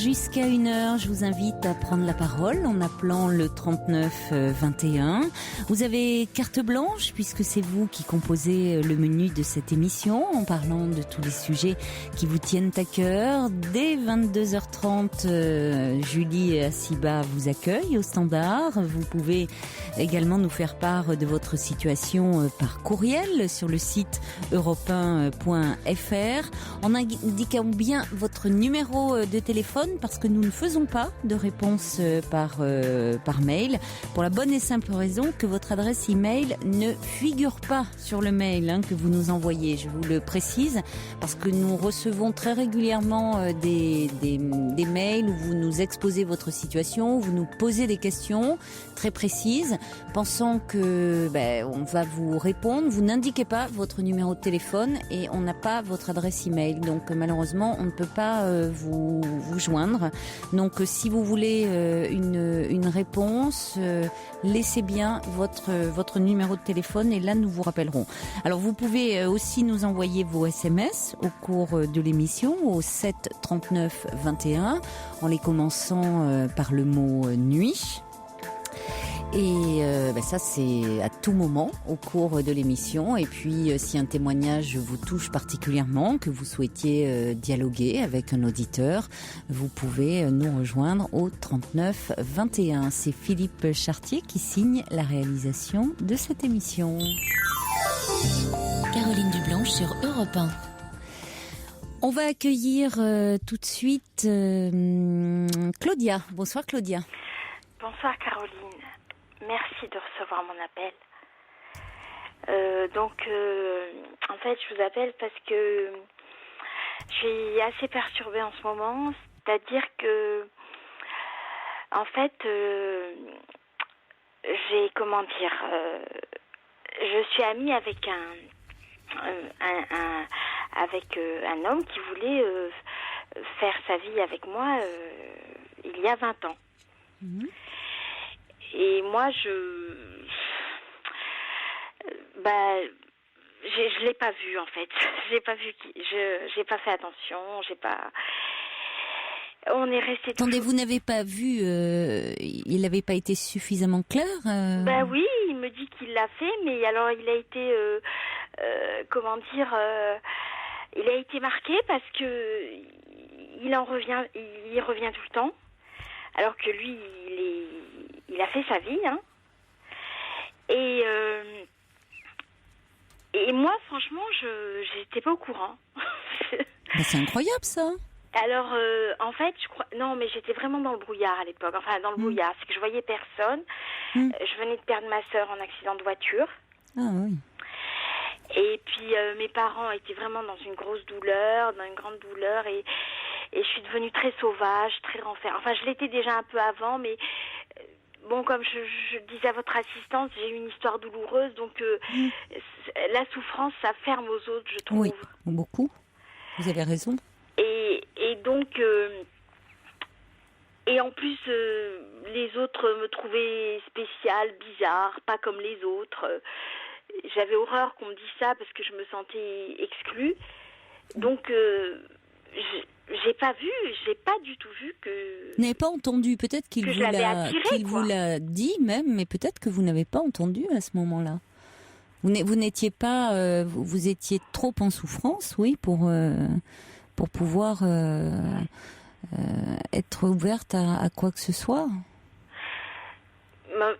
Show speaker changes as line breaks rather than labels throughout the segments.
jusqu'à 1h. Je vous invite à prendre la parole en appelant le 39 21. Vous avez carte blanche puisque c'est vous qui composez le menu de cette émission en parlant de tous les sujets qui vous tiennent à cœur. Dès 22h30, Julie Assiba vous accueille au standard. Vous pouvez également nous faire part de votre situation par courriel sur le site europe1.fr en indiquant bien votre numéro de téléphone parce que nous ne faisons pas de réponse par mail pour la bonne et simple raison que votre adresse email ne figure pas sur le mail que vous nous envoyez. Je vous le précise parce que nous recevons très régulièrement des mails où vous nous exposez votre situation, où vous nous posez des questions très précises, pensant que on va vous répondre. Vous n'indiquez pas votre numéro de téléphone et on n'a pas votre adresse email. Donc malheureusement, on ne peut pas vous joindre. Donc si vous voulez une réponse, laissez bien votre numéro de téléphone et là nous vous rappellerons. Alors vous pouvez aussi nous envoyer vos SMS au cours de l'émission au 7 39 21 en les commençant par le mot nuit. Et ça c'est à tout moment au cours de l'émission. Et puis si un témoignage vous touche particulièrement, que vous souhaitiez dialoguer avec un auditeur, vous pouvez nous rejoindre au 39 21. C'est Philippe Chartier qui signe la réalisation de cette émission.
Caroline Dublanche sur Europe 1.
On va accueillir tout de suite Claudia. Bonsoir Claudia.
Bonsoir Caroline. Merci de recevoir mon appel. En fait, je vous appelle parce que je suis assez perturbée en ce moment. C'est-à-dire que, en fait, je suis amie avec un homme qui voulait faire sa vie avec moi il y a 20 ans. Mmh. Et moi, je l'ai pas vu en fait. J'ai pas vu j'ai pas fait attention. On est resté.
Attendez, vous n'avez pas vu il n'avait pas été suffisamment clair
Oui, il me dit qu'il l'a fait, mais alors il a été il a été marqué parce que il revient tout le temps. Alors que lui, il a fait sa vie, Et moi, franchement, j'étais pas au courant.
C'est incroyable, ça.
Alors, en fait, je crois... Non, mais j'étais vraiment dans le brouillard à l'époque. Enfin, dans le brouillard. C'est que je voyais personne. Je venais de perdre ma sœur en accident de voiture.
Ah oui.
Et puis, mes parents étaient vraiment dans une grande douleur. Et je suis devenue très sauvage, très renfermée. Enfin, je l'étais déjà un peu avant, mais bon, comme je disais à votre assistante, j'ai eu une histoire douloureuse, donc la souffrance, ça ferme aux autres, je trouve.
Oui, beaucoup. Vous avez raison.
Et donc, et en plus, les autres me trouvaient spéciale, bizarre, pas comme les autres. J'avais horreur qu'on me dise ça parce que je me sentais exclue. Donc, j'ai pas du tout vu que...
Vous n'avez pas entendu, peut-être qu'il vous l'a dit même, mais peut-être que vous n'avez pas entendu à ce moment-là. Vous n'étiez pas, vous étiez trop en souffrance, oui, pour pouvoir être ouverte à quoi que ce soit.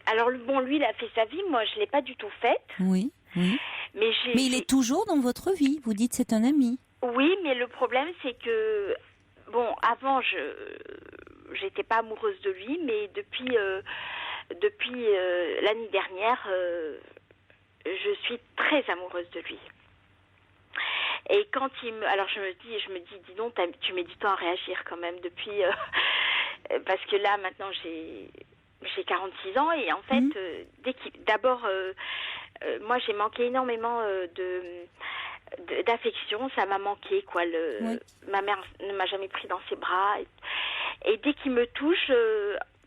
Alors lui, il a fait sa vie, moi je l'ai pas du tout faite.
Oui.
Mais
il est toujours dans votre vie, vous dites c'est un ami.
Oui, mais le problème, c'est que, bon, avant, j'étais pas amoureuse de lui, mais depuis l'année dernière, je suis très amoureuse de lui. Et quand alors je me dis, dis donc, tu mets du temps à réagir quand même depuis, parce que là, maintenant, j'ai 46 ans et en fait, moi, j'ai manqué énormément d'affection, ça m'a manqué quoi. Ma mère ne m'a jamais pris dans ses bras et dès qu'il me touche,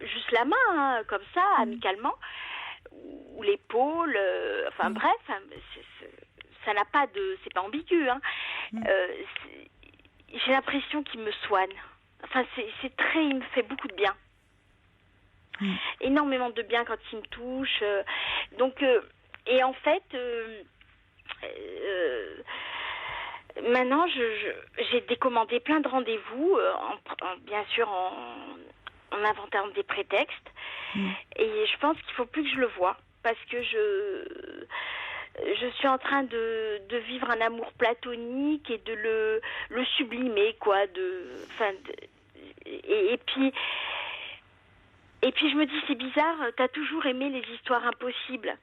juste la main, comme ça, amicalement, ou l'épaule, bref, ça n'a pas c'est pas ambigu, j'ai l'impression qu'il me soigne. Enfin, il me fait beaucoup de bien. Énormément de bien quand il me touche. Et en fait, maintenant, j'ai décommandé plein de rendez-vous, bien sûr en inventant des prétextes. Et je pense qu'il faut plus que je le voie, parce que je suis en train de vivre un amour platonique et de le sublimer, quoi. Et puis je me dis, c'est bizarre, t'as toujours aimé les histoires impossibles.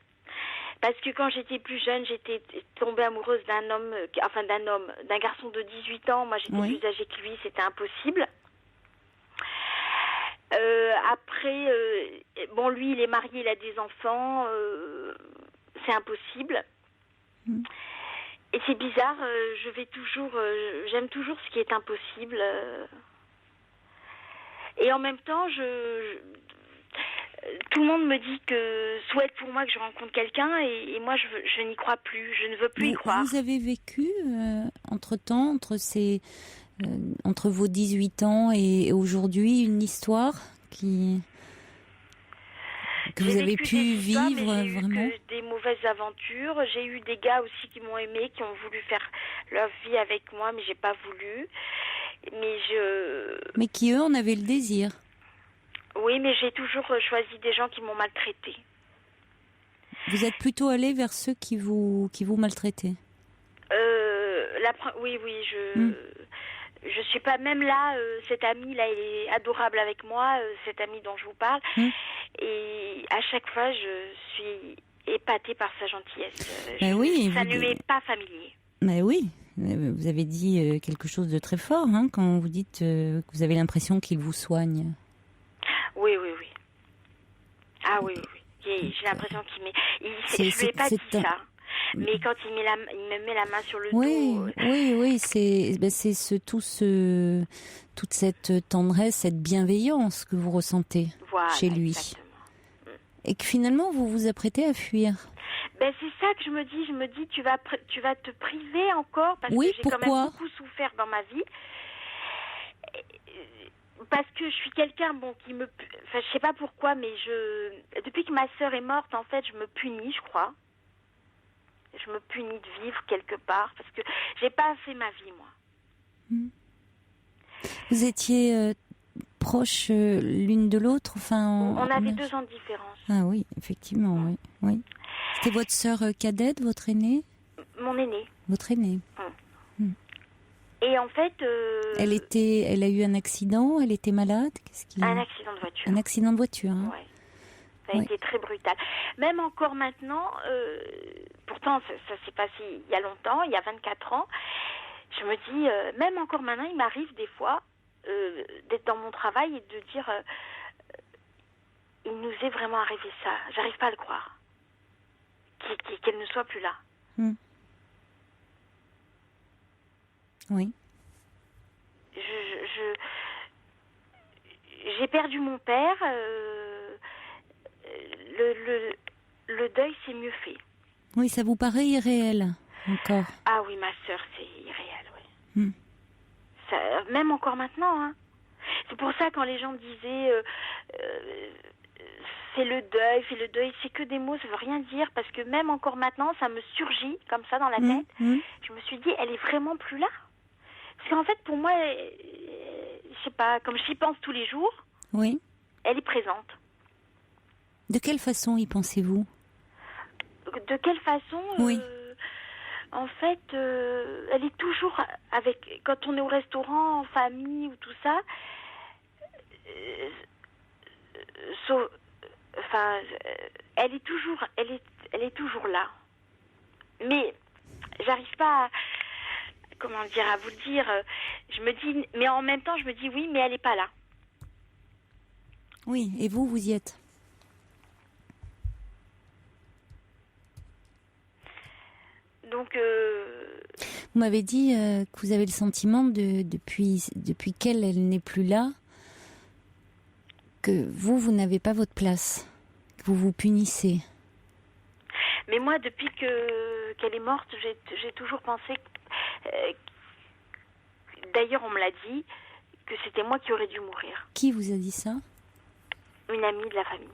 Parce que quand j'étais plus jeune, j'étais tombée amoureuse d'un garçon de 18 ans. Moi, j'étais plus âgée que lui, c'était impossible. Après, lui, il est marié, il a des enfants, c'est impossible. Et c'est bizarre, j'aime toujours ce qui est impossible. Et en même temps, tout le monde me dit que souhaite pour moi que je rencontre quelqu'un, et moi je n'y crois plus, je ne veux plus y croire.
Vous avez vécu entre-temps, entre vos 18 ans et aujourd'hui, une histoire que vous avez pu vivre vraiment?
J'ai eu des mauvaises aventures. J'ai eu des gars aussi qui m'ont aimée, qui ont voulu faire leur vie avec moi, mais j'ai pas voulu. Mais
qui eux en avaient le désir.
Oui, mais j'ai toujours choisi des gens qui m'ont maltraitée.
Vous êtes plutôt allée vers ceux qui vous maltraitaient?
Oui, je suis pas, même là, cette amie là, elle est adorable avec moi, cette amie dont je vous parle, et à chaque fois je suis épatée par sa gentillesse. Ça ne m'est pas familier.
Mais oui, vous avez dit quelque chose de très fort quand vous dites que vous avez l'impression qu'il vous soigne.
Oui. Ah oui. J'ai l'impression qu'il m'est... Je ne lui ai pas dit ça. Mais quand il me met la main sur le dos...
Oui, c'est toute cette tendresse, cette bienveillance que vous ressentez chez lui. Exactement. Et que finalement, vous vous apprêtez à fuir.
C'est ça que je me dis, tu vas te priver encore, parce que j'ai quand même beaucoup souffert dans ma vie. Parce que je suis quelqu'un qui me... Enfin, je sais pas pourquoi, mais depuis que ma sœur est morte, en fait, je me punis, je crois. Je me punis de vivre quelque part, parce que j'ai pas fait ma vie, moi.
Vous étiez proches l'une de l'autre,
on avait 2 ans de différence.
Ah oui, effectivement, oui. C'était votre sœur cadette, votre aînée?
Mon aînée.
Votre aînée.
Et en fait...
Elle a eu un accident, elle était malade?
Un accident de voiture.
Un accident de voiture, hein.
Ouais. Ça a été très brutal. Même encore maintenant, pourtant ça s'est passé il y a longtemps, il y a 24 ans, je me dis, même encore maintenant, il m'arrive des fois d'être dans mon travail et de dire, il nous est vraiment arrivé ça. J'arrive pas à le croire. Qu'elle ne soit plus là.
Oui.
J'ai perdu mon père. Le deuil, c'est mieux fait.
Oui, ça vous paraît irréel, encore?
Ah oui, ma sœur, c'est irréel, oui. Même encore maintenant, C'est pour ça, quand les gens disaient fais le deuil, c'est que des mots, ça veut rien dire, parce que même encore maintenant, ça me surgit comme ça dans la tête. Je me suis dit, elle est vraiment plus là. Parce qu'en fait, pour moi, je sais pas, comme j'y pense tous les jours, elle est présente.
De quelle façon y pensez-vous?
De quelle façon En fait, elle est toujours avec... Quand on est au restaurant, en famille ou tout ça, elle est toujours là. Mais j'arrive pas à... Comment dire, à vous le dire. Je me dis... Mais en même temps, je me dis oui, mais elle est pas là.
Oui, et vous y êtes?
Donc,
vous m'avez dit que vous avez le sentiment depuis qu'elle n'est plus là, que vous n'avez pas votre place, que vous vous punissez.
Mais moi, depuis qu'elle est morte, j'ai toujours pensé, d'ailleurs on me l'a dit, que c'était moi qui aurais dû mourir.
Qui vous a dit ça?
Une amie de la famille.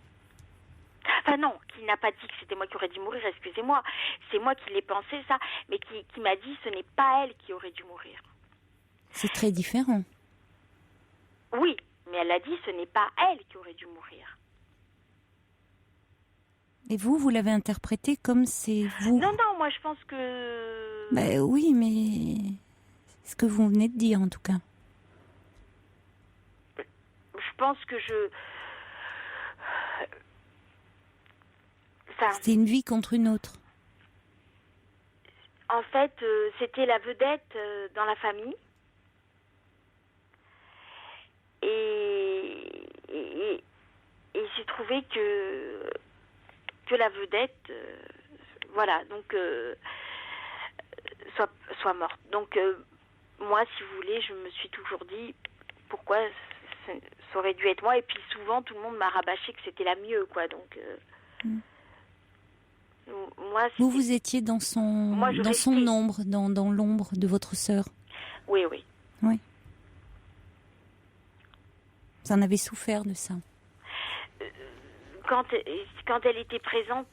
Enfin non, qui n'a pas dit que c'était moi qui aurais dû mourir, excusez-moi. C'est moi qui l'ai pensé ça, mais qui m'a dit ce n'est pas elle qui aurait dû mourir.
C'est très différent.
Oui, mais elle a dit ce n'est pas elle qui aurait dû mourir.
Et vous l'avez interprété comme c'est vous?
Non, moi je pense que...
Ben oui, mais c'est ce que vous venez de dire en tout cas.
Je pense que
C'était une vie contre une autre.
En fait, c'était la vedette dans la famille. Et il s'est trouvé que la vedette, voilà, donc soit morte. Donc moi, si vous voulez, je me suis toujours dit pourquoi ça aurait dû être moi. Et puis souvent, tout le monde m'a rabâché que c'était la mieux, quoi. Donc moi,
vous étiez dans son ombre, dans l'ombre de votre sœur.
Oui.
Oui. Vous en avez souffert de ça.
Quand elle était présente,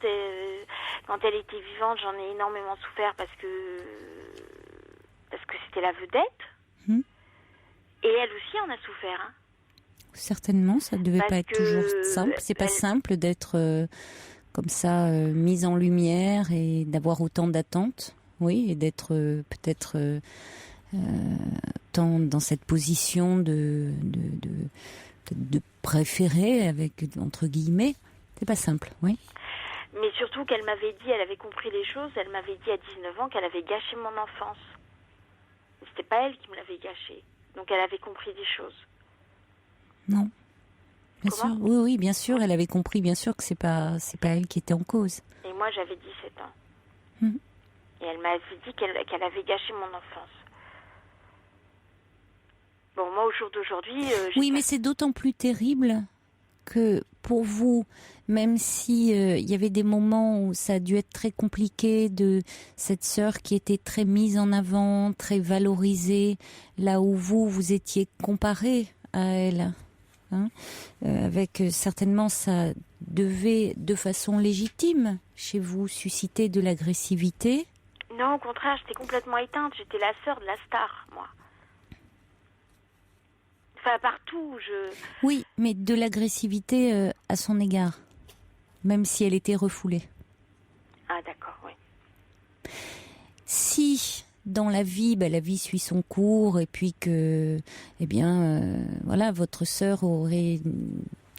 quand elle était vivante, j'en ai énormément souffert parce que c'était la vedette. Et elle aussi en a souffert. Hein.
Certainement, ça ne devait pas être toujours simple. C'est pas simple d'être comme ça mise en lumière et d'avoir autant d'attentes. Oui, et d'être peut-être tant dans cette position de préférer, avec entre guillemets. C'est pas simple, oui.
Mais surtout qu'elle m'avait dit, elle avait compris les choses, elle m'avait dit à 19 ans qu'elle avait gâché mon enfance. C'était pas elle qui me l'avait gâché. Donc elle avait compris des choses.
Non. Bien sûr, oui, bien sûr, elle avait compris, bien sûr que c'est pas elle qui était en cause.
Et moi j'avais 17 ans. Et elle m'avait dit qu'elle avait gâché mon enfance. Bon, moi, au jour d'aujourd'hui...
oui, mais c'est d'autant plus terrible que pour vous, même si il y avait des moments où ça a dû être très compliqué, de cette sœur qui était très mise en avant, très valorisée, là où vous étiez comparé à elle, hein, avec certainement ça devait, de façon légitime, chez vous, susciter de l'agressivité.
Non, au contraire, j'étais complètement éteinte. J'étais la sœur de la star, moi. Enfin, partout,
Oui, mais de l'agressivité à son égard, même si elle était refoulée.
Ah, d'accord, oui.
Si, dans la vie, la vie suit son cours, et puis que, voilà, votre sœur aurait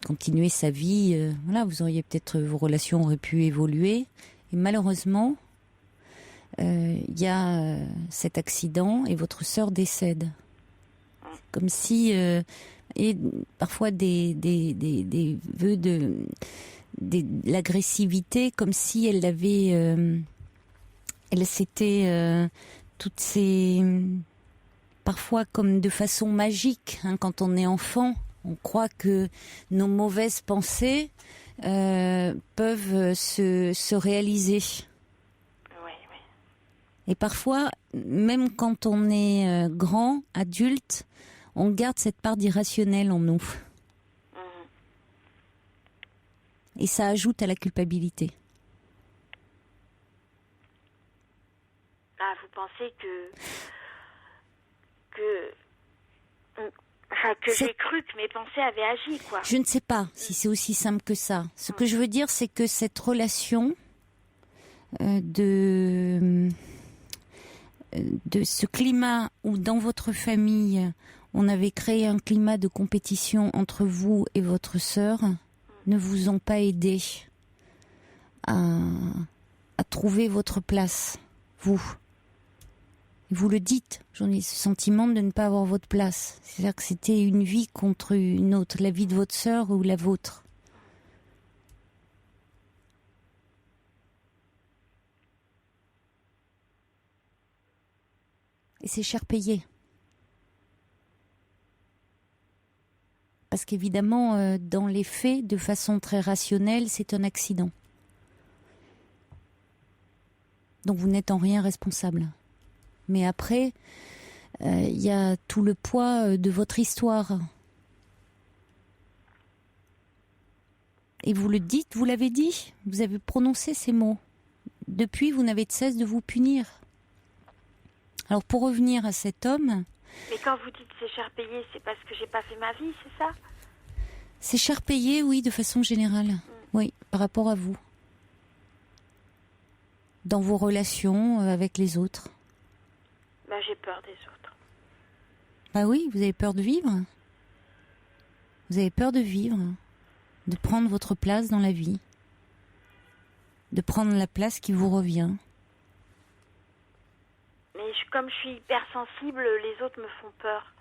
continué sa vie, voilà, vous auriez peut-être, vos relations auraient pu évoluer, et malheureusement, il y a cet accident, et votre sœur décède. Comme si et parfois des vœux de l'agressivité, comme si elle avait elle s'était toutes ces, parfois comme de façon magique, hein, quand on est enfant, on croit que nos mauvaises pensées peuvent se réaliser.
Oui.
Et parfois, même quand on est grand, adulte, on garde cette part d'irrationnel en nous. Et ça ajoute à la culpabilité.
Ah, vous pensez que j'ai cru que mes pensées avaient agi, quoi.
Je ne sais pas si c'est aussi simple que ça. Ce que je veux dire, c'est que cette relation de ce climat où dans votre famille on avait créé un climat de compétition entre vous et votre sœur ne vous ont pas aidé à trouver votre place, vous. Vous le dites, j'en ai ce sentiment de ne pas avoir votre place. C'est-à-dire que c'était une vie contre une autre, la vie de votre sœur ou la vôtre. Et c'est cher payé. Parce qu'évidemment, dans les faits, de façon très rationnelle, c'est un accident. Donc vous n'êtes en rien responsable. Mais après, il y a tout le poids de votre histoire. Et vous le dites, vous l'avez dit, vous avez prononcé ces mots. Depuis, vous n'avez de cesse de vous punir. Alors pour revenir à cet homme...
Mais quand vous dites c'est cher payé, c'est parce que j'ai pas fait ma vie, c'est ça?
C'est cher payé, oui, de façon générale. Oui, par rapport à vous. Dans vos relations avec les autres.
Bah, j'ai peur des autres.
Bah oui, vous avez peur de vivre. Vous avez peur de vivre, de prendre votre place dans la vie, de prendre la place qui vous revient.
Mais comme je suis hypersensible, les autres me font peur.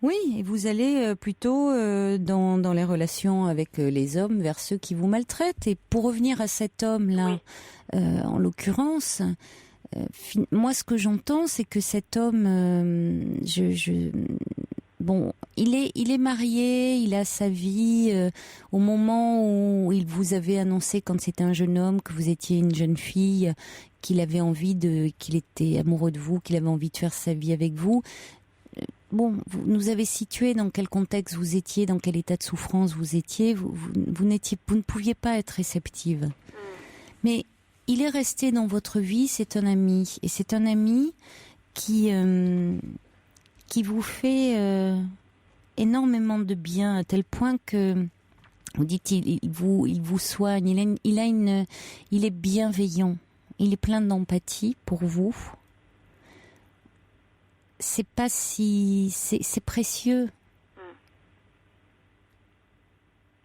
Oui, et vous allez plutôt dans les relations avec les hommes vers ceux qui vous maltraitent. Et pour revenir à cet homme-là, oui. En l'occurrence, moi ce que j'entends, c'est que cet homme, bon, il est marié, il a sa vie. Au moment où il vous avait annoncé, quand c'était un jeune homme, que vous étiez une jeune fille, qu'il était amoureux de vous, qu'il avait envie de faire sa vie avec vous. Bon, vous nous avez situé dans quel contexte vous étiez, dans quel état de souffrance vous étiez. Vous ne pouviez pas être réceptive. Mais il est resté dans votre vie, c'est un ami. Et c'est un ami qui vous fait énormément de bien, à tel point que, vous dites, il vous soigne, il est bienveillant, il est plein d'empathie pour vous. C'est précieux.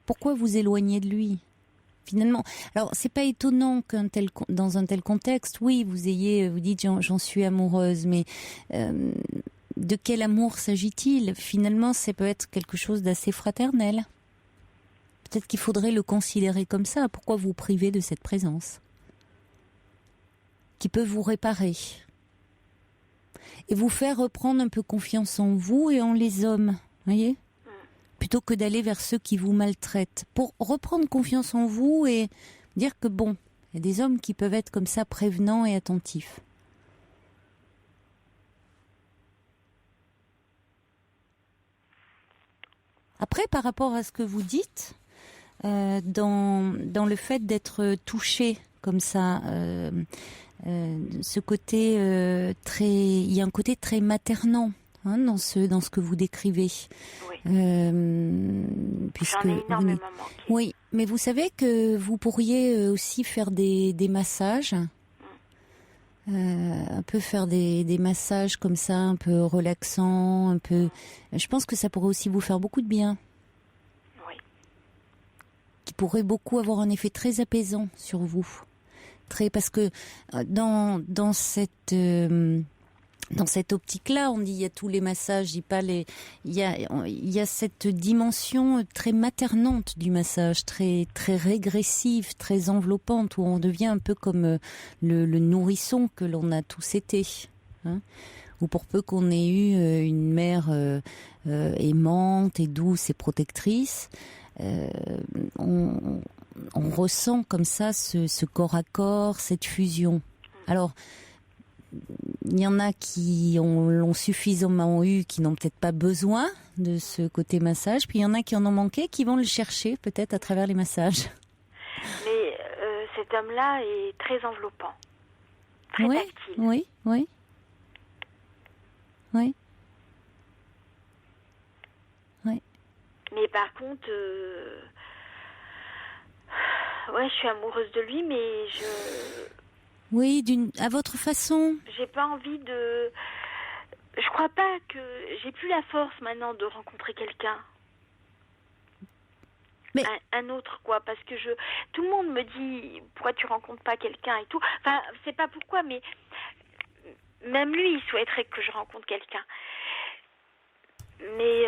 Pourquoi vous éloigner de lui, finalement? Alors, c'est pas étonnant dans un tel contexte, oui, vous dites j'en suis amoureuse, mais de quel amour s'agit-il? Finalement, ça peut être quelque chose d'assez fraternel. Peut-être qu'il faudrait le considérer comme ça. Pourquoi vous priver de cette présence qui peut vous réparer et vous faire reprendre un peu confiance en vous et en les hommes, voyez, plutôt que d'aller vers ceux qui vous maltraitent, pour reprendre confiance en vous et dire que bon, il y a des hommes qui peuvent être comme ça prévenants et attentifs. Après, par rapport à ce que vous dites, dans le fait d'être touché comme ça, ce côté il y a un côté très maternant dans ce que vous décrivez.
Oui.
Puisque
j'en ai énormément manqué.
Oui, mais vous savez que vous pourriez aussi faire des massages, un peu faire des massages comme ça, un peu relaxants, un peu. Je pense que ça pourrait aussi vous faire beaucoup de bien.
Oui.
Qui pourrait beaucoup avoir un effet très apaisant sur vous. Parce que dans cette optique-là, on dit il y a tous les massages, il y a cette dimension très maternante du massage, très très régressive, très enveloppante, où on devient un peu comme le nourrisson que l'on a tous été, hein, ou pour peu qu'on ait eu une mère aimante et douce et protectrice, on ressent comme ça ce corps à corps, cette fusion. Alors, il y en a qui l'ont suffisamment eu, qui n'ont peut-être pas besoin de ce côté massage, puis il y en a qui en ont manqué, qui vont le chercher peut-être à travers les massages.
Mais cet homme-là est très enveloppant, très tactile.
Oui.
Mais par contre, je suis amoureuse de lui, mais
Oui, à votre façon.
J'ai pas envie de. Je crois pas que j'ai plus la force maintenant de rencontrer quelqu'un. Mais un autre, quoi, parce que tout le monde me dit pourquoi tu rencontres pas quelqu'un et tout. Enfin, c'est pas pourquoi, mais même lui, il souhaiterait que je rencontre quelqu'un. Mais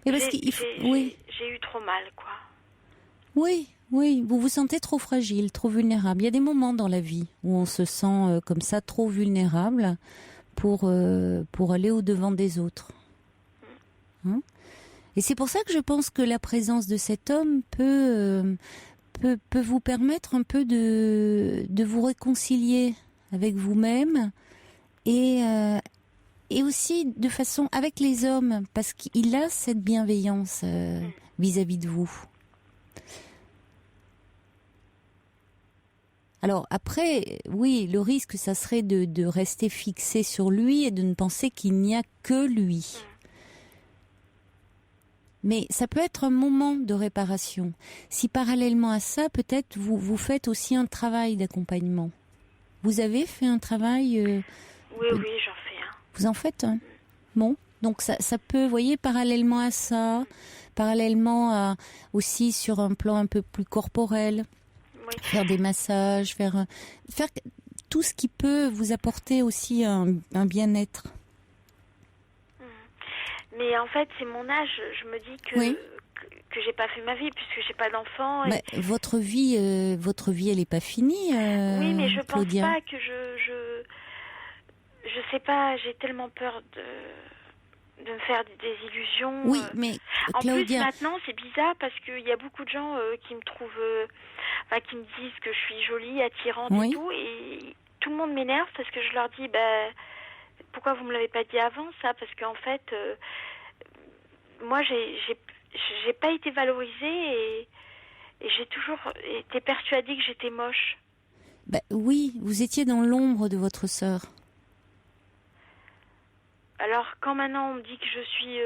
parce
j'ai eu trop mal, quoi.
Oui, vous vous sentez trop fragile, trop vulnérable. Il y a des moments dans la vie où on se sent comme ça trop vulnérable pour aller au-devant des autres. Et c'est pour ça que je pense que la présence de cet homme peut peut vous permettre un peu de vous réconcilier avec vous-même et aussi de façon avec les hommes, parce qu'il a cette bienveillance vis-à-vis de vous. Alors après, oui, le risque, ça serait de rester fixé sur lui et de ne penser qu'il n'y a que lui. Mais ça peut être un moment de réparation. Si parallèlement à ça, peut-être vous faites aussi un travail d'accompagnement. Vous avez fait un travail
Oui, j'en fais un.
Vous en faites un? Bon, donc ça peut, vous voyez, parallèlement à ça, parallèlement aussi sur un plan un peu plus corporel, faire des massages, faire tout ce qui peut vous apporter aussi un bien-être.
Mais en fait, c'est mon âge. Je me dis que j'ai pas fait ma vie puisque j'ai pas d'enfant.
Mais votre vie, elle est pas finie.
Oui, mais je
Claudia.
pense pas que je sais pas. J'ai tellement peur de me faire des illusions.
Oui, mais Claudia.
En plus, maintenant, c'est bizarre parce qu'il y a beaucoup de gens qui me trouvent, qui me disent que je suis jolie, attirante et tout, et tout le monde m'énerve parce que je leur dis, pourquoi vous me l'avez pas dit avant ça? Parce qu'en fait, moi, j'ai pas été valorisée et j'ai toujours été persuadée que j'étais moche.
Oui, vous étiez dans l'ombre de votre sœur.
Alors, quand maintenant on me dit que je suis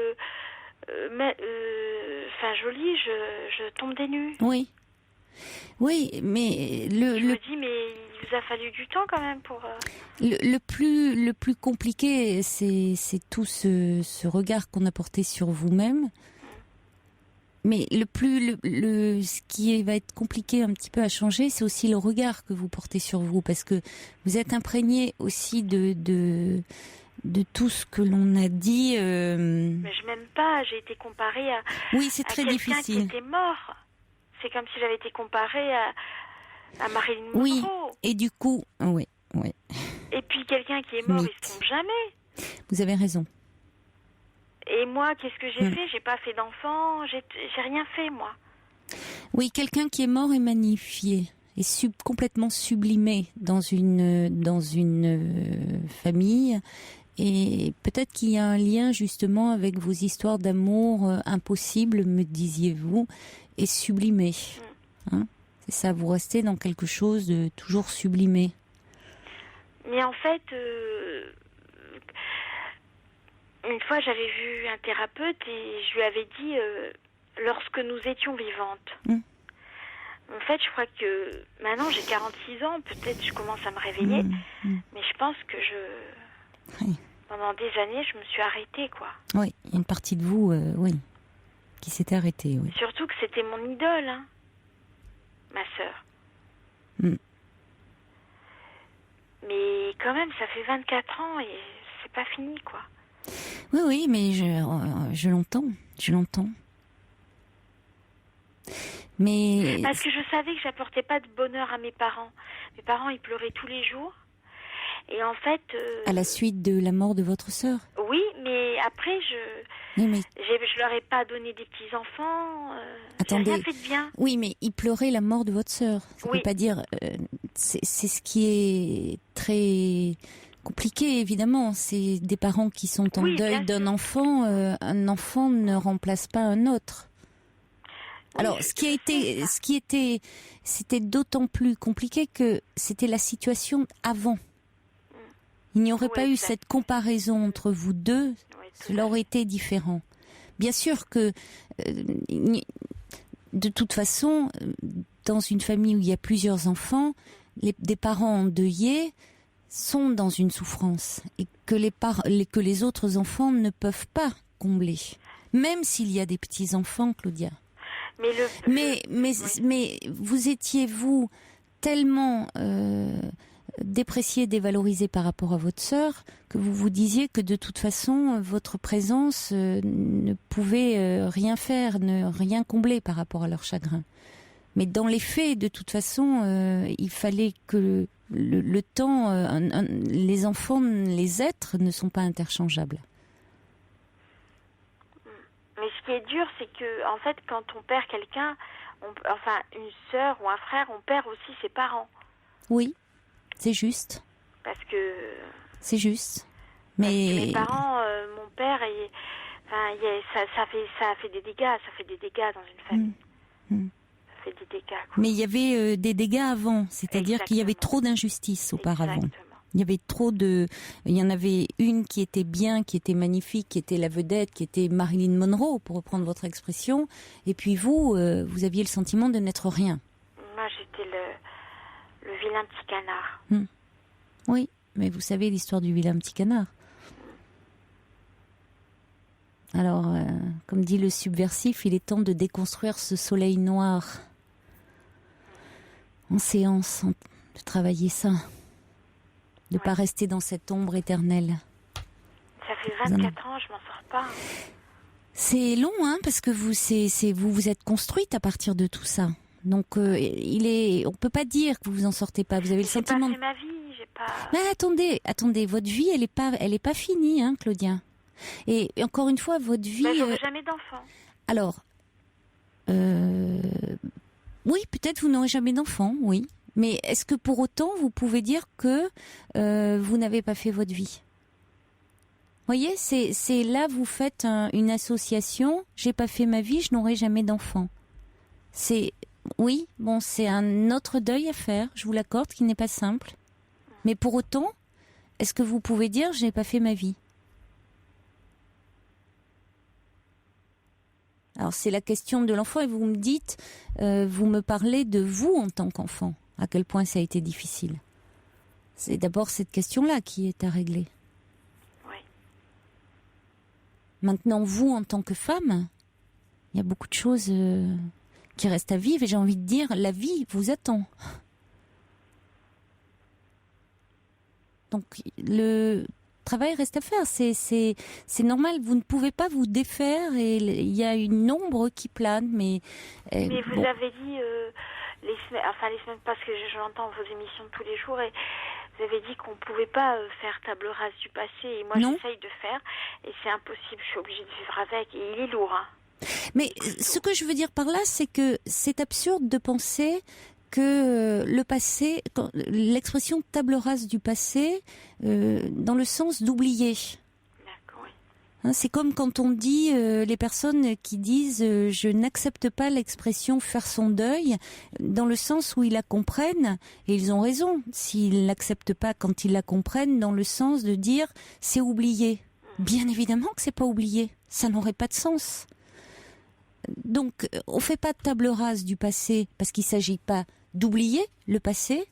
jolie, je tombe des nues.
Oui. Oui, mais
je me dis, mais il vous a fallu du temps quand même pour...
Le plus compliqué, c'est tout ce regard qu'on a porté sur vous-même. Mais ce qui va être compliqué un petit peu à changer, c'est aussi le regard que vous portez sur vous, parce que vous êtes imprégné aussi de tout ce que l'on a dit.
Mais je m'aime pas, j'ai été comparée à,
oui, c'est très
quelqu'un
difficile.
qui était mort. C'est comme si j'avais été comparée à Marilyn Monroe.
Oui, et du coup, oui.
Et puis quelqu'un qui est mort, il se trompe jamais.
Vous avez raison.
Et moi, qu'est-ce que j'ai fait? J'ai pas fait d'enfant, j'ai rien fait, moi.
Oui, quelqu'un qui est mort est magnifié, est complètement sublimé dans une famille. Et peut-être qu'il y a un lien justement avec vos histoires d'amour impossibles, me disiez-vous, et sublimé. Hein? C'est ça, vous restez dans quelque chose de toujours sublimé.
Mais en fait, une fois j'avais vu un thérapeute et je lui avais dit, lorsque nous étions vivantes. En fait, je crois que maintenant j'ai 46 ans, peut-être je commence à me réveiller, mais je pense que pendant des années, je me suis arrêtée, quoi.
Oui, il y a une partie de vous, qui s'était arrêtée, oui.
Surtout que c'était mon idole, hein, ma sœur. Mais quand même, ça fait 24 ans et c'est pas fini, quoi.
Oui, mais je l'entends. Mais...
Parce que je savais que j'apportais pas de bonheur à mes parents. Mes parents, ils pleuraient tous les jours. Et en fait...
À la suite de la mort de votre sœur?
Oui, mais après, je leur ai pas donné des petits-enfants.
Attendez.
J'ai rien fait de bien.
Oui, mais ils pleuraient la mort de votre sœur. Ça veut pas dire... c'est ce qui est très compliqué, évidemment. C'est des parents qui sont en deuil d'un enfant. Un enfant ne remplace pas un autre. Alors, c'était d'autant plus compliqué que c'était la situation avant. Il n'y aurait pas eu cette comparaison entre vous deux, cela aurait été différent. Bien sûr que, de toute façon, dans une famille où il y a plusieurs enfants, des parents endeuillés sont dans une souffrance et que les autres enfants ne peuvent pas combler, même s'il y a des petits-enfants, Claudia. Mais vous étiez, vous, tellement dépréciée, dévalorisée par rapport à votre sœur, que vous vous disiez que de toute façon, votre présence ne pouvait rien faire, ne rien combler par rapport à leur chagrin. Mais dans les faits, de toute façon, il fallait que le temps, les enfants, les êtres ne sont pas interchangeables.
Mais ce qui est dur, c'est que, en fait, quand on perd quelqu'un, enfin, une sœur ou un frère, on perd aussi ses parents.
Oui, c'est juste.
Parce que...
C'est juste.
Parce
Mais...
que mes parents, mon père, ça fait des dégâts. Ça fait des dégâts dans une famille. Ça fait des dégâts, quoi.
Mais il y avait des dégâts avant. C'est-à-dire qu'il y avait trop d'injustice auparavant.
Exactement.
Il y avait il y en avait une qui était bien, qui était magnifique, qui était la vedette, qui était Marilyn Monroe, pour reprendre votre expression. Et puis vous aviez le sentiment de n'être rien.
Moi, j'étais le vilain petit canard.
Oui, mais vous savez l'histoire du vilain petit canard. Alors, comme dit le subversif, il est temps de déconstruire ce soleil noir. En séance, de travailler ça. De ne pas rester dans cette ombre éternelle.
Ça fait 24 ans, je m'en sors pas.
C'est long, hein, parce que vous êtes construite à partir de tout ça. Donc, on peut pas dire que vous vous en sortez pas. Vous avez le sentiment.
J'ai pas fait ma vie, j'ai pas.
Mais attendez, votre vie, elle est pas finie, hein, Claudia. Et encore une fois, votre vie.
J'aurai jamais d'enfant.
Alors, oui, peut-être vous n'aurez jamais d'enfant, oui. Mais est-ce que pour autant, vous pouvez dire que vous n'avez pas fait votre vie ? Vous voyez, c'est là, vous faites une association. J'ai pas fait ma vie, je n'aurai jamais d'enfant. Oui, bon, c'est un autre deuil à faire, je vous l'accorde, qui n'est pas simple. Mais pour autant, est-ce que vous pouvez dire je n'ai pas fait ma vie ? Alors c'est la question de l'enfant et vous me dites, vous me parlez de vous en tant qu'enfant, à quel point ça a été difficile. C'est d'abord cette question-là qui est à régler.
Oui.
Maintenant, vous en tant que femme, il y a beaucoup de choses qui restent à vivre et j'ai envie de dire, la vie vous attend. Donc le travail reste à faire, c'est normal, vous ne pouvez pas vous défaire et il y a une ombre qui plane, mais
vous avez dit les semaines, parce que j'entends vos émissions tous les jours et vous avez dit qu'on pouvait pas faire table rase du passé et moi j'essaye de faire et c'est impossible, je suis obligée de vivre avec et il est lourd. Hein.
Mais ce que je veux dire par là, c'est que c'est absurde de penser que le passé, l'expression table rase du passé, dans le sens d'oublier.
D'accord, oui.
Hein, c'est comme quand on dit, les personnes qui disent je n'accepte pas l'expression faire son deuil, dans le sens où ils la comprennent, et ils ont raison, s'ils l'acceptent pas quand ils la comprennent, dans le sens de dire c'est oublié. Bien évidemment que c'est pas oublié, ça n'aurait pas de sens. Donc, on fait pas de table rase du passé parce qu'il s'agit pas d'oublier le passé,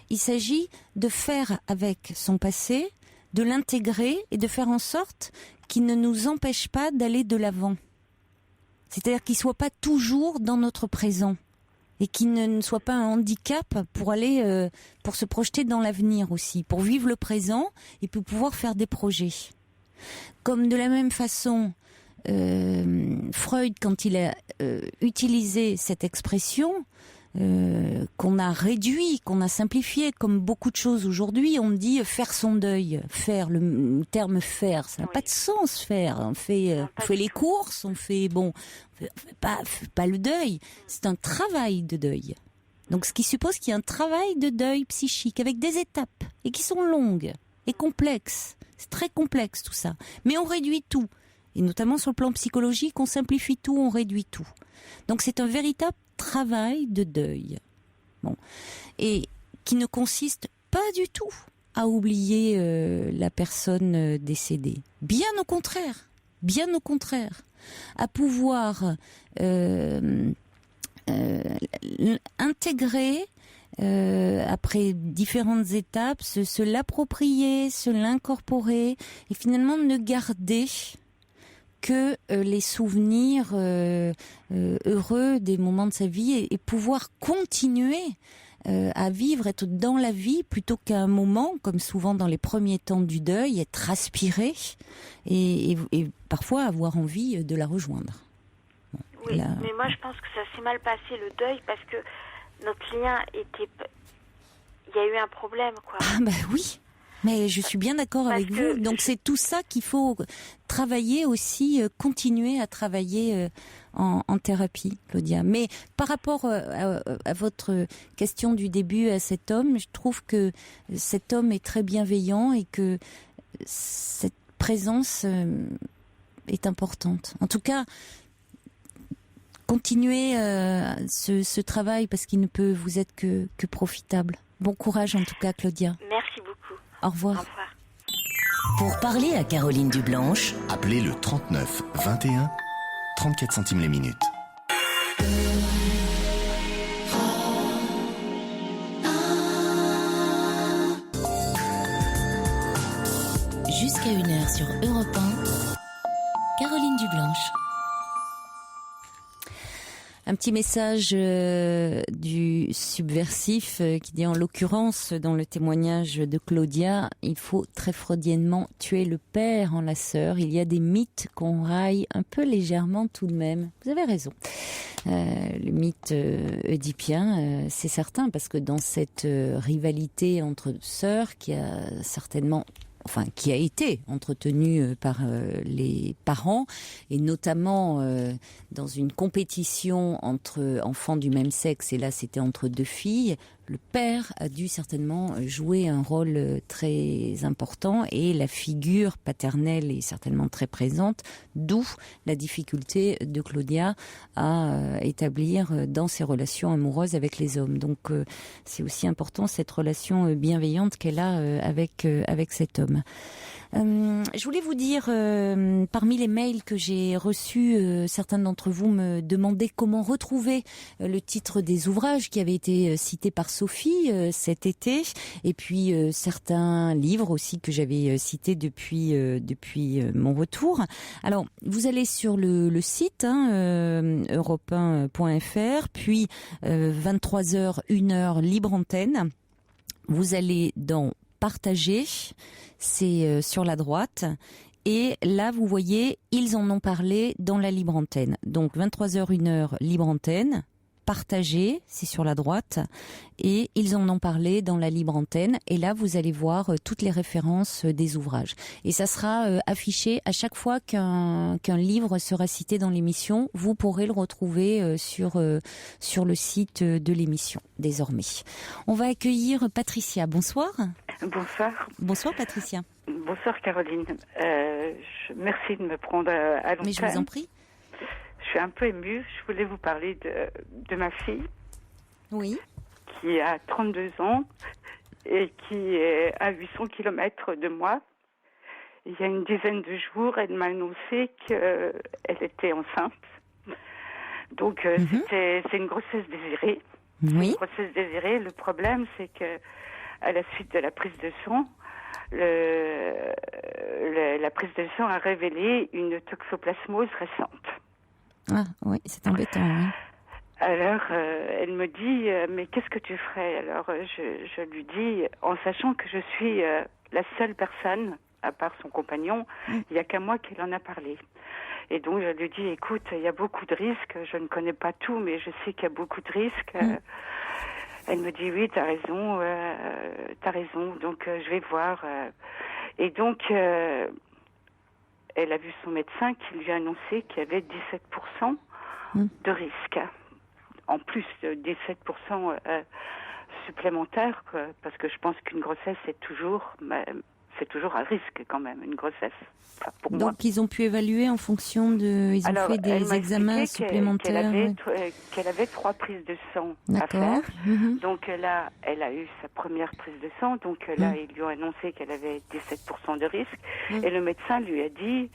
il s'agit de faire avec son passé, de l'intégrer et de faire en sorte qu'il ne nous empêche pas d'aller de l'avant. C'est-à-dire qu'il soit pas toujours dans notre présent et qu'il ne soit pas un handicap pour aller, pour se projeter dans l'avenir aussi, pour vivre le présent et pour pouvoir faire des projets. Comme de la même façon, Freud, quand il a utilisé cette expression, qu'on a réduit, qu'on a simplifié, comme beaucoup de choses aujourd'hui, on dit faire son deuil. Faire, le terme faire, ça n'a pas de sens, faire. On fait les courses, on fait pas le deuil. C'est un travail de deuil. Donc ce qui suppose qu'il y a un travail de deuil psychique avec des étapes et qui sont longues et complexes. C'est très complexe tout ça. Mais on réduit tout. Et notamment sur le plan psychologique, on simplifie tout, on réduit tout. Donc c'est un véritable travail de deuil. Bon. Et qui ne consiste pas du tout à oublier la personne décédée. Bien au contraire. À pouvoir intégrer après différentes étapes, se l'approprier, se l'incorporer et finalement ne garder que les souvenirs heureux des moments de sa vie et pouvoir continuer à vivre, être dans la vie plutôt qu'à un moment, comme souvent dans les premiers temps du deuil, être aspiré et parfois avoir envie de la rejoindre. Bon,
oui, mais moi je pense que ça s'est mal passé le deuil parce que notre lien était... Il y a eu un problème, quoi.
Ah bah oui. Mais je suis bien d'accord
Parce
avec
que
vous. Donc c'est tout ça qu'il faut travailler aussi, continuer à travailler en thérapie, Claudia. Mais par rapport à votre question du début à cet homme, je trouve que cet homme est très bienveillant et que cette présence est importante. En tout cas, continuez ce travail parce qu'il ne peut vous être que profitable. Bon courage en tout cas, Claudia.
Merci beaucoup.
Au revoir.
Au revoir.
Pour parler à Caroline Dublanche,
Appelez le 39 21, 34 centimes les minutes.
jusqu'à 1h sur Europe 1, Caroline Dublanche.
Un petit message du subversif qui dit en l'occurrence dans le témoignage de Claudia, il faut très freudiennement tuer le père en la sœur. Il y a des mythes qu'on raille un peu légèrement tout de même. Vous avez raison. Le mythe oedipien, c'est certain parce que dans cette rivalité entre sœurs qui a certainement qui a été entretenu par les parents et notamment dans une compétition entre enfants du même sexe, et là c'était entre deux filles, le père a dû certainement jouer un rôle très important et la figure paternelle est certainement très présente, d'où la difficulté de Claudia à établir dans ses relations amoureuses avec les hommes. Donc c'est aussi important cette relation bienveillante qu'elle a avec cet homme. Je voulais vous dire, parmi les mails que j'ai reçus, certains d'entre vous me demandaient comment retrouver le titre des ouvrages qui avaient été cités par Sophie cet été, et puis certains livres aussi que j'avais cités depuis mon retour. Alors, vous allez sur le site europe1.fr, puis 23h, 1h, libre antenne. Vous allez dans partager, c'est sur la droite, et là vous voyez ils en ont parlé dans la libre antenne. Donc 23h 1h libre antenne, partager, c'est sur la droite, et ils en ont parlé dans la libre antenne, et là vous allez voir toutes les références des ouvrages. Et ça sera affiché à chaque fois qu'un livre sera cité dans l'émission, vous pourrez le retrouver sur le site de l'émission désormais. On va accueillir Patricia. Bonsoir.
Bonsoir.
Bonsoir Patricia.
Bonsoir Caroline. Merci de me prendre à l'antenne.
Mais je vous en prie.
Je suis un peu émue. Je voulais vous parler de ma fille.
Oui.
Qui a 32 ans et qui est à 800 km de moi. Il y a une dizaine de jours, elle m'a annoncé qu'elle était enceinte. Donc c'est une grossesse désirée.
Oui.
Une grossesse désirée. Le problème, c'est que à la suite de la prise de sang, la prise de sang a révélé une toxoplasmose récente.
Ah oui, c'est embêtant. Oui.
Alors, elle me dit, mais qu'est-ce que tu ferais? Alors, je lui dis, en sachant que je suis la seule personne, à part son compagnon, il n'y a qu'à moi qu'elle en a parlé. Et donc, je lui dis, écoute, il y a beaucoup de risques, je ne connais pas tout, mais je sais qu'il y a beaucoup de risques. Elle me dit, oui, t'as raison, donc je vais voir. Et donc, elle a vu son médecin qui lui a annoncé qu'il y avait 17% de risque. En plus de 17% supplémentaires, parce que je pense qu'une grossesse c'est toujours un risque quand même, une grossesse. Enfin, pour moi.
Donc ils ont pu évaluer en fonction de... Ils ont fait des examens supplémentaires.
Qu'elle avait 3 prises de sang à
faire.
Donc là, elle a eu sa première prise de sang. Donc là, ils lui ont annoncé qu'elle avait 17% de risque. Et le médecin lui a dit...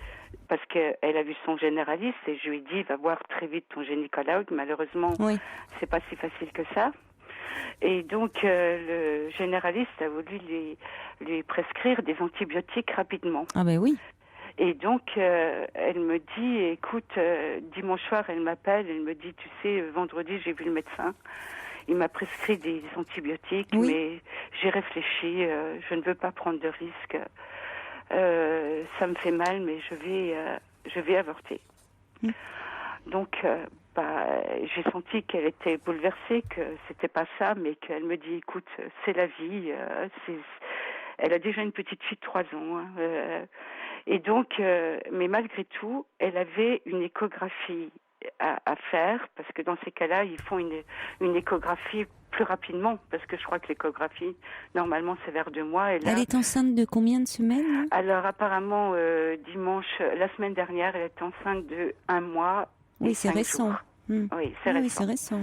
Parce qu'elle a vu son généraliste et je lui ai dit, va voir très vite ton gynécologue. Malheureusement, c'est pas si facile que ça. Et donc, le généraliste a voulu lui prescrire des antibiotiques rapidement.
Ah ben oui.
Et donc, elle me dit, écoute, dimanche soir, elle m'appelle, elle me dit, tu sais, vendredi, j'ai vu le médecin. Il m'a prescrit des antibiotiques, mais j'ai réfléchi, je ne veux pas prendre de risques. Ça me fait mal, mais je vais avorter. Donc, j'ai senti qu'elle était bouleversée, que c'était pas ça, mais qu'elle me dit, écoute, c'est la vie, Elle a déjà une petite fille de 3 ans. Hein, et donc, mais malgré tout, elle avait une échographie à faire, parce que dans ces cas-là, ils font une échographie plus rapidement, parce que je crois que l'échographie, normalement, c'est vers 2 mois. Et là,
Elle est enceinte de combien de semaines?
alors, apparemment, la semaine dernière, elle est enceinte de 1 mois.
Oui, c'est
5
récent.
jours. Oui, c'est
Oui,
récent.
c'est récent.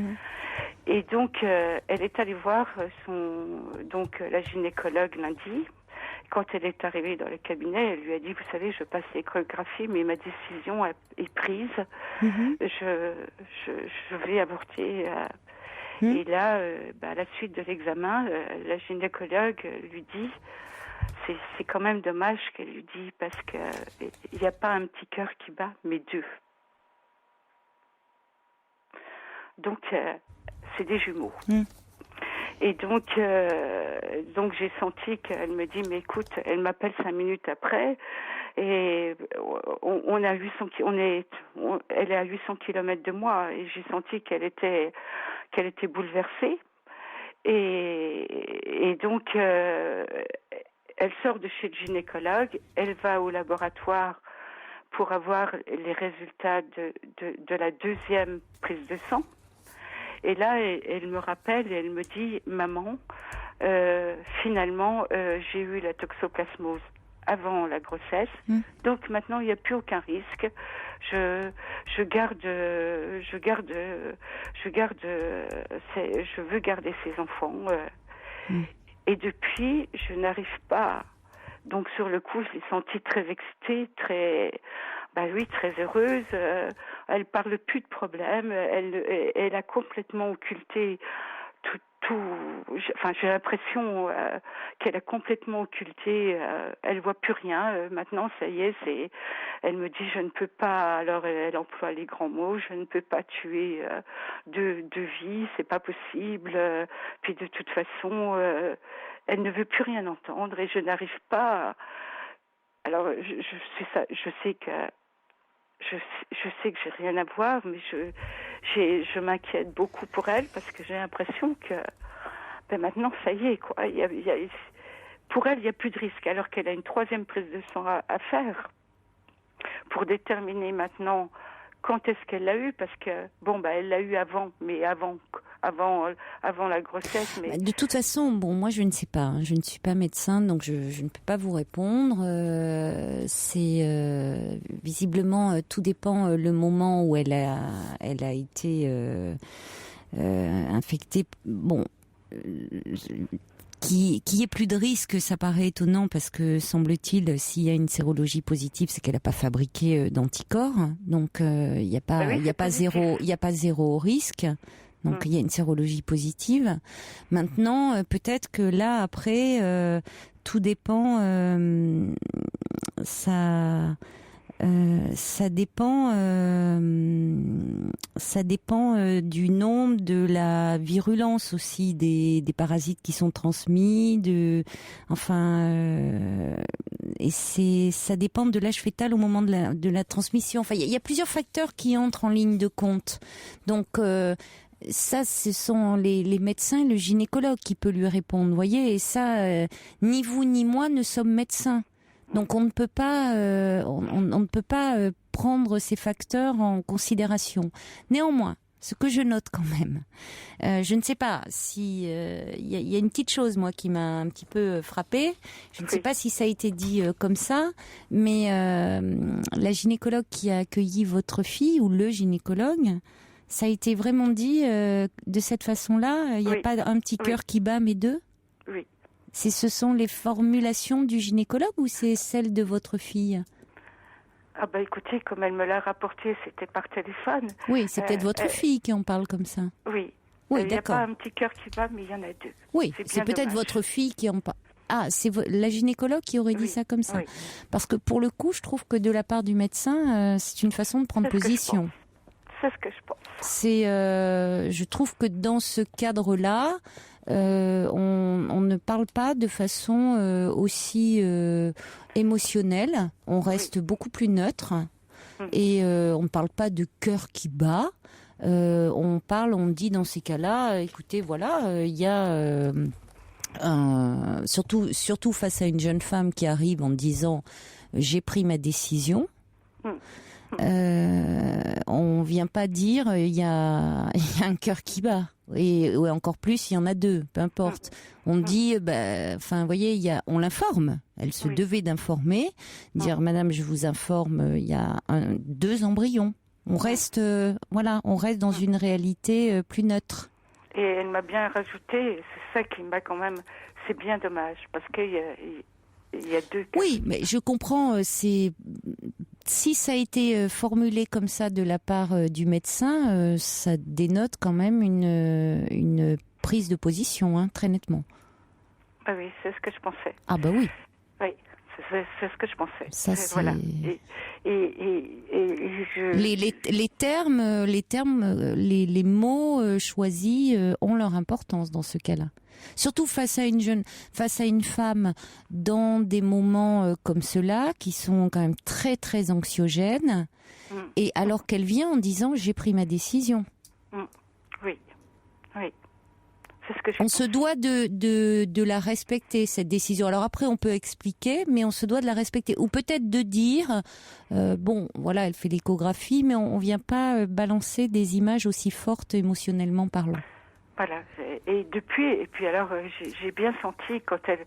Et donc, elle est allée voir la gynécologue lundi. Quand elle est arrivée dans le cabinet, elle lui a dit, vous savez, je passe l'échographie, mais ma décision est prise. Je vais avorter. Et là, à la suite de l'examen, la gynécologue lui dit, c'est quand même dommage qu'elle lui dit, parce qu'il n'y a pas un petit cœur qui bat, mais 2. Donc, c'est des jumeaux. Et donc j'ai senti qu'elle me dit, mais écoute, elle m'appelle 5 minutes après, et elle est à 800 km de moi, et j'ai senti qu'elle était bouleversée. Et donc, elle sort de chez le gynécologue, elle va au laboratoire pour avoir les résultats de la 2e prise de sang. Et là, elle me rappelle et elle me dit, maman, finalement, j'ai eu la toxoplasmose avant la grossesse, donc maintenant il n'y a plus aucun risque. Je veux garder ces enfants. Et depuis, je n'arrive pas. Donc sur le coup, je l'ai sentie très excitée, très heureuse. Elle parle plus de problème. Elle a complètement occulté tout. J'ai l'impression qu'elle a complètement occulté. Elle voit plus rien. Maintenant, ça y est, elle me dit, je ne peux pas. Alors, elle emploie les grands mots. Je ne peux pas tuer de vie. C'est pas possible. Puis de toute façon, elle ne veut plus rien entendre et je n'arrive pas. Alors, je sais que j'ai rien à voir, mais je m'inquiète beaucoup pour elle parce que j'ai l'impression que maintenant ça y est quoi. Pour elle, il n'y a plus de risque alors qu'elle a une 3e prise de sang à faire pour déterminer maintenant quand est-ce qu'elle l'a eu, parce que elle l'a eu avant, mais avant la grossesse. Mais
de toute façon, moi je ne sais pas, hein. Je ne suis pas médecin, donc je ne peux pas vous répondre. C'est visiblement tout dépend le moment où elle a été infectée. Qu'il y ait plus de risques, ça paraît étonnant parce que semble-t-il, s'il y a une sérologie positive, c'est qu'elle n'a pas fabriqué d'anticorps, donc il n'y a pas zéro risque. Donc il y a une sérologie positive. Maintenant, peut-être que là après, tout dépend. Ça dépend du nombre, de la virulence aussi des parasites qui sont transmis, et ça dépend de l'âge fœtal au moment de la transmission. Enfin, il y a plusieurs facteurs qui entrent en ligne de compte. Donc ça, ce sont les médecins, le gynécologue qui peut lui répondre. Vous voyez, et ça, ni vous ni moi ne sommes médecins. Donc on ne peut pas, prendre ces facteurs en considération. Néanmoins, ce que je note quand même, je ne sais pas si il y a une petite chose moi qui m'a un petit peu frappée. Je ne sais pas si ça a été dit comme ça, mais la gynécologue qui a accueilli votre fille ou le gynécologue, ça a été vraiment dit de cette façon-là. Il n'y a pas un petit cœur qui bat, mais 2.
Oui.
Ce sont les formulations du gynécologue ou c'est celles de votre fille?
Ah écoutez, comme elle me l'a rapporté, c'était par téléphone.
Oui, c'est peut-être votre fille qui en parle comme ça.
Oui.
Oui,
il n'y a
d'accord.
pas un petit cœur qui bat, mais il y en a 2.
Oui, c'est peut-être
dommage.
votre fille qui en parle. Ah, c'est la gynécologue qui aurait dit ça comme ça.
Oui.
Parce que pour le coup, je trouve que de la part du médecin, c'est une façon de prendre position.
C'est ce que je pense.
Je trouve que dans ce cadre-là, on ne parle pas de façon aussi émotionnelle. On reste beaucoup plus neutre et on ne parle pas de cœur qui bat. On dit dans ces cas-là, écoutez, voilà, il y a surtout face à une jeune femme qui arrive en disant j'ai pris ma décision. On vient pas dire il y a un cœur qui bat et encore plus il y en a deux, peu importe. On dit vous voyez, on l'informe. Elle se devait d'informer, dire madame, je vous informe, il y a 2 embryons. On reste on reste dans une réalité plus neutre.
Et elle m'a bien rajouté, c'est ça qui m'a quand même, c'est bien dommage parce qu'il y a 2 cas.
Oui, mais je comprends, si ça a été formulé comme ça de la part du médecin, ça dénote quand même une prise de position, très nettement.
Ah oui, c'est ce que je pensais.
Ah bah oui.
Oui, c'est ce que je pensais.
Ça, c'est...
Voilà.
Les termes, les mots choisis ont leur importance dans ce cas-là. Surtout face à une femme dans des moments comme ceux-là, qui sont quand même très très anxiogènes, et alors qu'elle vient en disant j'ai pris ma décision.
Oui. C'est ce que
on se doit de la respecter, cette décision. Alors après, on peut expliquer, mais on se doit de la respecter. Ou peut-être de dire, elle fait l'échographie, mais on vient pas balancer des images aussi fortes émotionnellement parlant.
Voilà. Et puis alors, j'ai bien senti quand elle...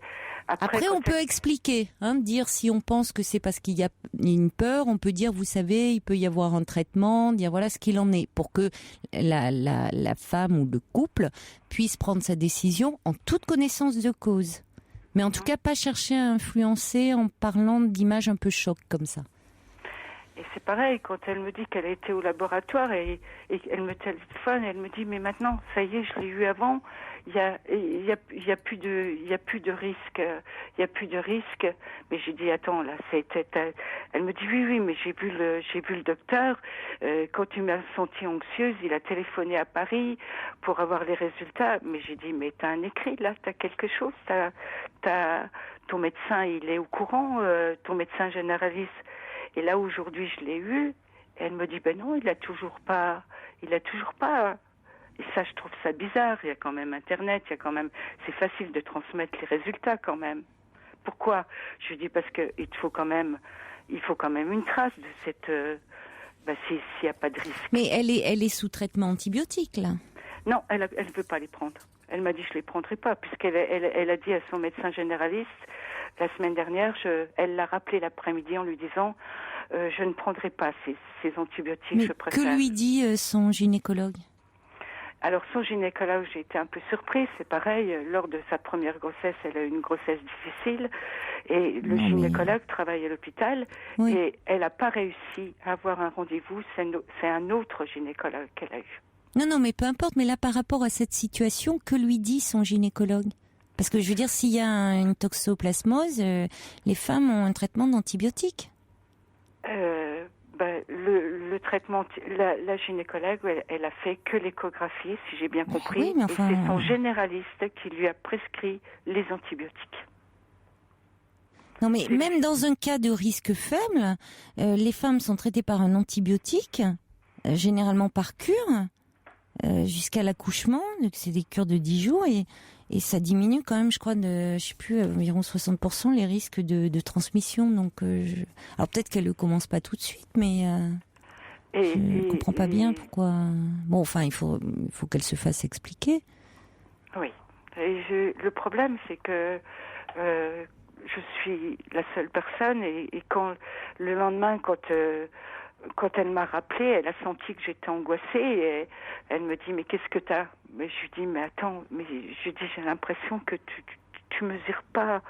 Après, on peut expliquer, dire si on pense que c'est parce qu'il y a une peur, on peut dire, vous savez, il peut y avoir un traitement, dire voilà ce qu'il en est, pour que la femme ou le couple puisse prendre sa décision en toute connaissance de cause. Mais en tout cas, pas chercher à influencer en parlant d'images un peu choc comme ça.
Et c'est pareil, quand elle me dit qu'elle a été au laboratoire et elle me téléphone, elle me dit mais maintenant, ça y est, je l'ai eu avant, il y a plus de risque, mais j'ai dit attends là, elle me dit oui, mais j'ai vu le docteur, quand tu m'as sentie anxieuse, il a téléphoné à Paris pour avoir les résultats, mais j'ai dit mais t'as un écrit là, t'as quelque chose, ton médecin il est au courant, ton médecin généraliste. Et là, aujourd'hui, je l'ai eu. Et elle me dit, ben non, il a toujours pas. Et ça, je trouve ça bizarre. Il y a quand même Internet, c'est facile de transmettre les résultats quand même. Pourquoi? Je lui dis parce que il faut quand même une trace de cette. S'il n'y a pas de risque.
Mais elle est sous traitement antibiotique, là.
Non, elle ne veut pas les prendre. Elle m'a dit, je les prendrai pas, puisqu'elle a dit à son médecin généraliste, la semaine dernière, elle l'a rappelé l'après-midi en lui disant, je ne prendrai pas ces antibiotiques,
mais
je préfère.
Que lui dit son gynécologue?
Alors, son gynécologue, j'ai été un peu surprise. C'est pareil, lors de sa première grossesse, elle a eu une grossesse difficile. Et le gynécologue travaille à l'hôpital. Oui. Et elle n'a pas réussi à avoir un rendez-vous. C'est un autre gynécologue qu'elle a eu.
Non, mais peu importe. Mais là, par rapport à cette situation, que lui dit son gynécologue? Parce que je veux dire, s'il y a une toxoplasmose, les femmes ont un traitement d'antibiotiques.
Le traitement, la gynécologue, elle a fait que l'échographie, si j'ai bien compris. Oui, mais enfin... Et c'est son généraliste qui lui a prescrit les antibiotiques.
Non, mais même dans un cas de risque faible, les femmes sont traitées par un antibiotique, généralement par cure, jusqu'à l'accouchement. Donc c'est des cures de 10 jours et ça diminue quand même, je crois, environ 60% les risques de transmission. Donc, alors peut-être qu'elle ne commence pas tout de suite, mais je ne comprends pas bien pourquoi. Bon, enfin, il faut qu'elle se fasse expliquer.
Oui. Le problème, c'est que je suis la seule personne et quand le lendemain, quand elle m'a rappelé, elle a senti que j'étais angoissée et elle me dit mais qu'est-ce que t'as? Mais je lui dis mais attends, j'ai l'impression que tu mesures pas.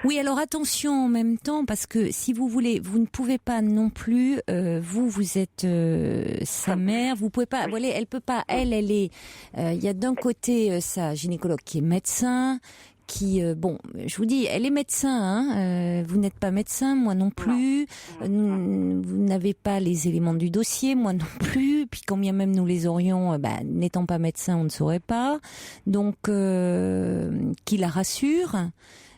Oui, alors attention en même temps parce que si vous voulez, vous ne pouvez pas non plus. Vous êtes sa mère, vous pouvez pas. Oui. Voilà, elle peut pas. Elle est. Il y a d'un côté sa gynécologue qui est médecin. Je vous dis, elle est médecin, vous n'êtes pas médecin, moi non plus, vous n'avez pas les éléments du dossier, moi non plus, puis quand bien même nous les aurions, n'étant pas médecin, on ne saurait pas, donc qui la rassure.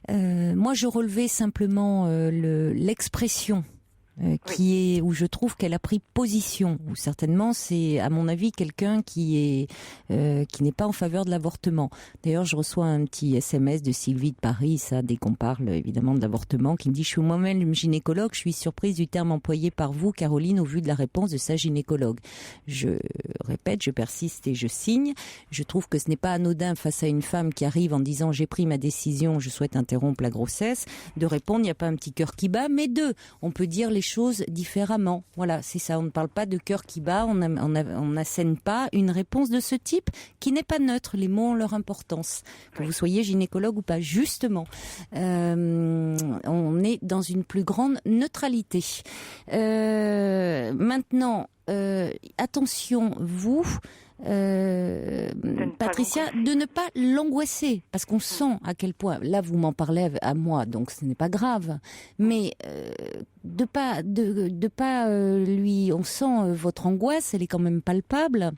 Moi je relevais simplement l'expression où je trouve qu'elle a pris position. Ou certainement, c'est à mon avis quelqu'un qui n'est pas en faveur de l'avortement. D'ailleurs, je reçois un petit SMS de Sylvie de Paris, ça, dès qu'on parle évidemment de l'avortement, qui me dit: je suis moi-même gynécologue, je suis surprise du terme employé par vous, Caroline, au vu de la réponse de sa gynécologue. Je répète, je persiste et je signe. Je trouve que ce n'est pas anodin face à une femme qui arrive en disant: j'ai pris ma décision, je souhaite interrompre la grossesse, de répondre: il n'y a pas un petit cœur qui bat, mais on peut dire les choses différemment. Voilà, c'est ça, on ne parle pas de cœur qui bat, on n'assène pas une réponse de ce type qui n'est pas neutre. Les mots ont leur importance, que vous soyez gynécologue ou pas. Justement, on est dans une plus grande neutralité. Maintenant, attention, vous, Patricia, de ne pas l'angoisser, parce qu'on sent à quel point, là vous m'en parlez à moi, donc ce n'est pas grave, mais de pas lui, on sent votre angoisse, elle est quand même palpable.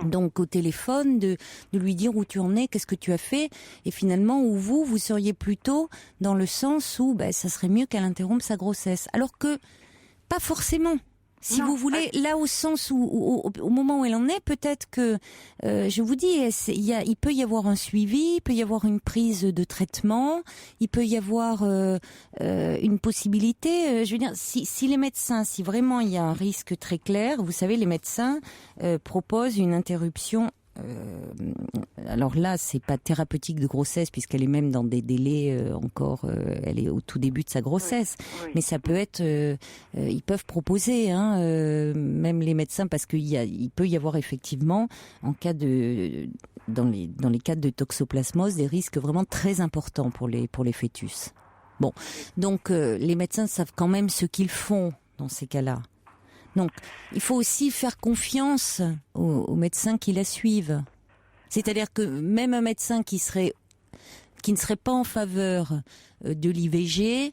Donc au téléphone, de lui dire où tu en es, qu'est-ce que tu as fait, et finalement où vous seriez plutôt dans le sens où ça serait mieux qu'elle interrompe sa grossesse, alors que pas forcément. Si vous voulez, là au sens où au moment où elle en est, peut-être que, je vous dis, il peut y avoir un suivi, il peut y avoir une prise de traitement, il peut y avoir une possibilité. Je veux dire, si les médecins, si vraiment il y a un risque très clair, vous savez, les médecins proposent une interruption. Alors là, c'est pas thérapeutique de grossesse puisqu'elle est même dans des délais elle est au tout début de sa grossesse. Oui. Mais ça peut être, ils peuvent proposer, même les médecins, parce il peut y avoir effectivement, en cas dans les cas de toxoplasmose, des risques vraiment très importants pour les fœtus. Bon, donc les médecins savent quand même ce qu'ils font dans ces cas-là. Donc, il faut aussi faire confiance aux médecins qui la suivent. C'est-à-dire que même un médecin qui ne serait pas en faveur de l'IVG,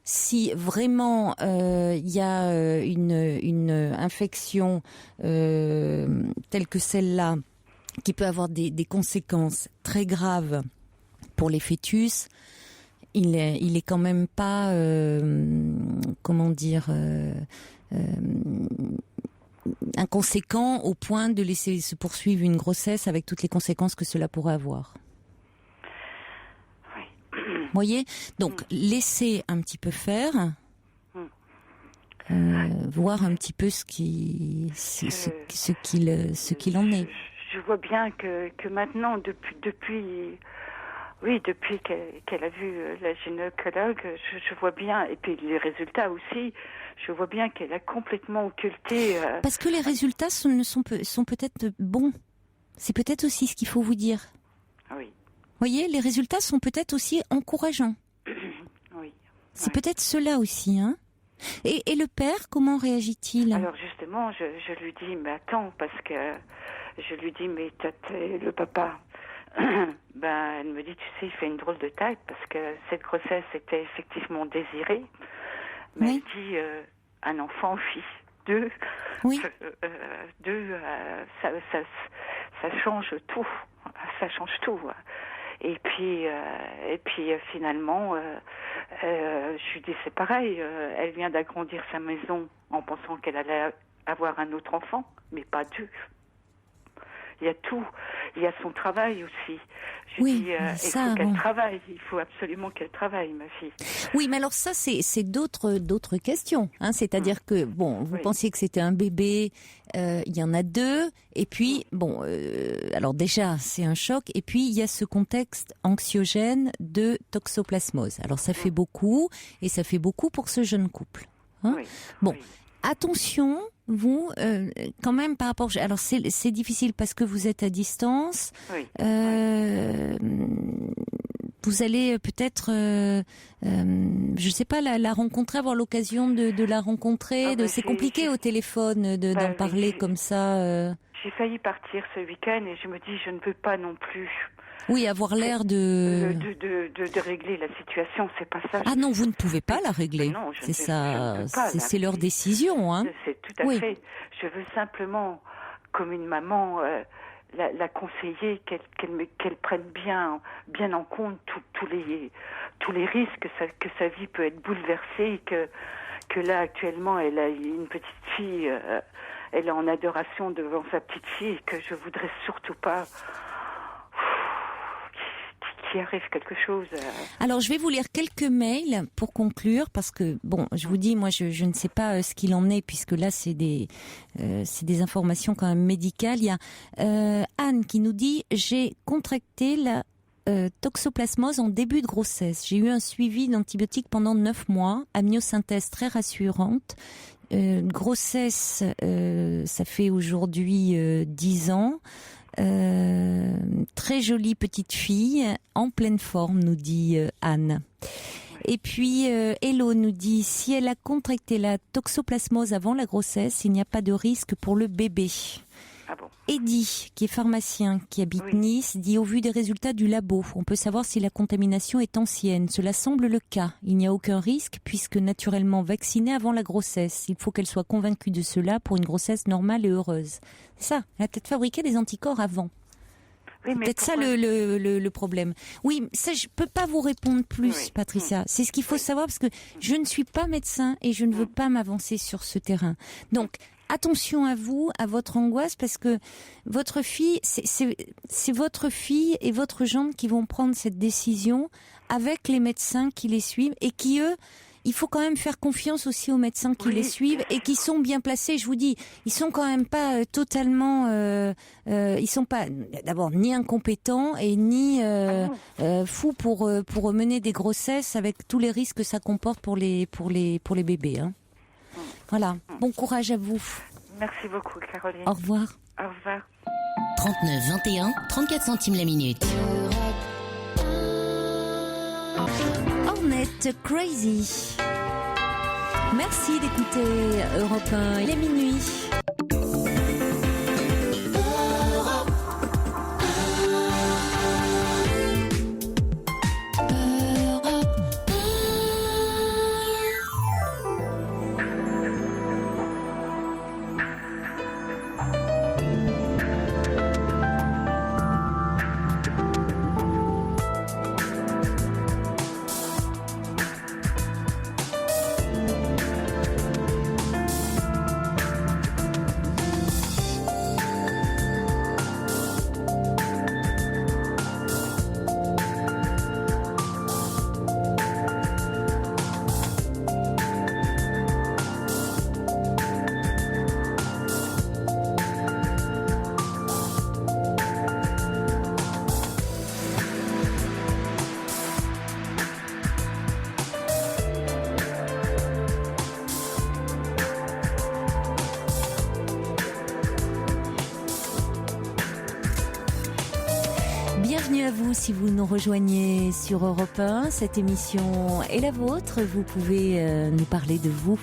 si vraiment il y a une infection telle que celle-là, qui peut avoir des conséquences très graves pour les fœtus, il est quand même pas, inconséquent au point de laisser se poursuivre une grossesse avec toutes les conséquences que cela pourrait avoir. Oui. Vous voyez ? Donc, laissez un petit peu faire, voir un petit peu ce qu'il en est.
Je vois bien que maintenant, depuis qu'elle a vu la gynécologue, je vois bien, et puis les résultats aussi, je vois bien qu'elle a complètement occulté...
Parce que les résultats sont peut-être bons. C'est peut-être aussi ce qu'il faut vous dire.
Oui.
Vous voyez, les résultats sont peut-être aussi encourageants.
Oui.
C'est peut-être cela aussi, hein. Et le père, comment réagit-il ?
Alors justement, je lui dis, mais attends, parce que je lui dis, mais le papa... elle me dit, tu sais, il fait une drôle de tête parce que cette grossesse était effectivement désirée. Mais
oui.
Elle dit, un enfant, fille, deux,
oui.
Ça change tout. Ça change tout. Et puis finalement, je lui dis, c'est pareil, elle vient d'agrandir sa maison en pensant qu'elle allait avoir un autre enfant, mais pas deux. Il y a tout. Il y a son travail aussi. Je dis, il faut qu'elle travaille. Il faut absolument qu'elle travaille, ma fille.
Oui, mais alors ça, c'est d'autres questions. Hein. C'est-à-dire que, vous pensiez que c'était un bébé, il y en a deux. Et puis, alors déjà, c'est un choc. Et puis, il y a ce contexte anxiogène de toxoplasmose. Alors, ça fait beaucoup. Et ça fait beaucoup pour ce jeune couple. Hein. Oui. Attention, vous, quand même, par rapport... Alors, c'est difficile parce que vous êtes à distance. Oui. Vous allez peut-être, je sais pas, la rencontrer, avoir l'occasion de la rencontrer. C'est compliqué au téléphone d'en parler comme ça.
J'ai failli partir ce week-end et je me dis, je ne veux pas non plus...
Oui, avoir l'air de
régler la situation, c'est pas ça.
Ah non, vous ne pouvez pas la régler.
Non,
c'est ça, c'est leur décision, hein.
C'est tout à fait. Je veux simplement, comme une maman, la conseiller qu'elle prenne bien en compte tous les risques que sa vie peut être bouleversée, que là actuellement elle a une petite fille, elle est en adoration devant sa petite fille, que je voudrais surtout pas qu'il arrive quelque chose.
Alors, je vais vous lire quelques mails pour conclure, parce que, bon, je vous dis, moi, je ne sais pas ce qu'il en est, puisque là, c'est des informations quand même médicales. Il y a Anne qui nous dit « J'ai contracté la toxoplasmose en début de grossesse. J'ai eu un suivi d'antibiotiques pendant 9 mois, amniosynthèse très rassurante. Grossesse, ça fait aujourd'hui 10 ans. Très jolie petite fille, en pleine forme, nous dit Anne. Et puis Hello nous dit si elle a contracté la toxoplasmose avant la grossesse, il n'y a pas de risque pour le bébé.
Ah bon.
Eddy, qui est pharmacien, qui habite
Oui.
Nice, dit au vu des résultats du labo, on peut savoir si la contamination est ancienne. Cela semble le cas. Il n'y a aucun risque puisque naturellement vaccinée avant la grossesse. Il faut qu'elle soit convaincue de cela pour une grossesse normale et heureuse. C'est ça, elle a peut-être fabriqué des anticorps avant.
Oui, mais
Peut-être ça
pourquoi-
le problème. Oui, ça je peux pas vous répondre plus,
Oui.
Patricia. C'est ce qu'il faut savoir parce que je ne suis pas médecin et je ne veux pas m'avancer sur ce terrain. Donc attention à vous, à votre angoisse, parce que votre fille, c'est votre fille et votre gendre qui vont prendre cette décision avec les médecins qui les suivent et qui eux. Il faut quand même faire confiance aussi aux médecins qui
Oui,
les suivent et qui sont bien placés. Je vous dis, ils sont quand même pas totalement, ils sont pas d'abord ni incompétents et ni fous pour mener des grossesses avec tous les risques que ça comporte pour les bébés. Hein. Voilà. Bon courage à vous.
Merci beaucoup, Caroline.
Au revoir.
Au revoir.
39 21, 34 centimes la minute.
Ornette Crazy. Merci d'écouter Europe 1. Il est minuit. Bienvenue à vous si vous nous rejoignez sur Europe 1. Cette émission est la vôtre. Vous pouvez nous parler de vous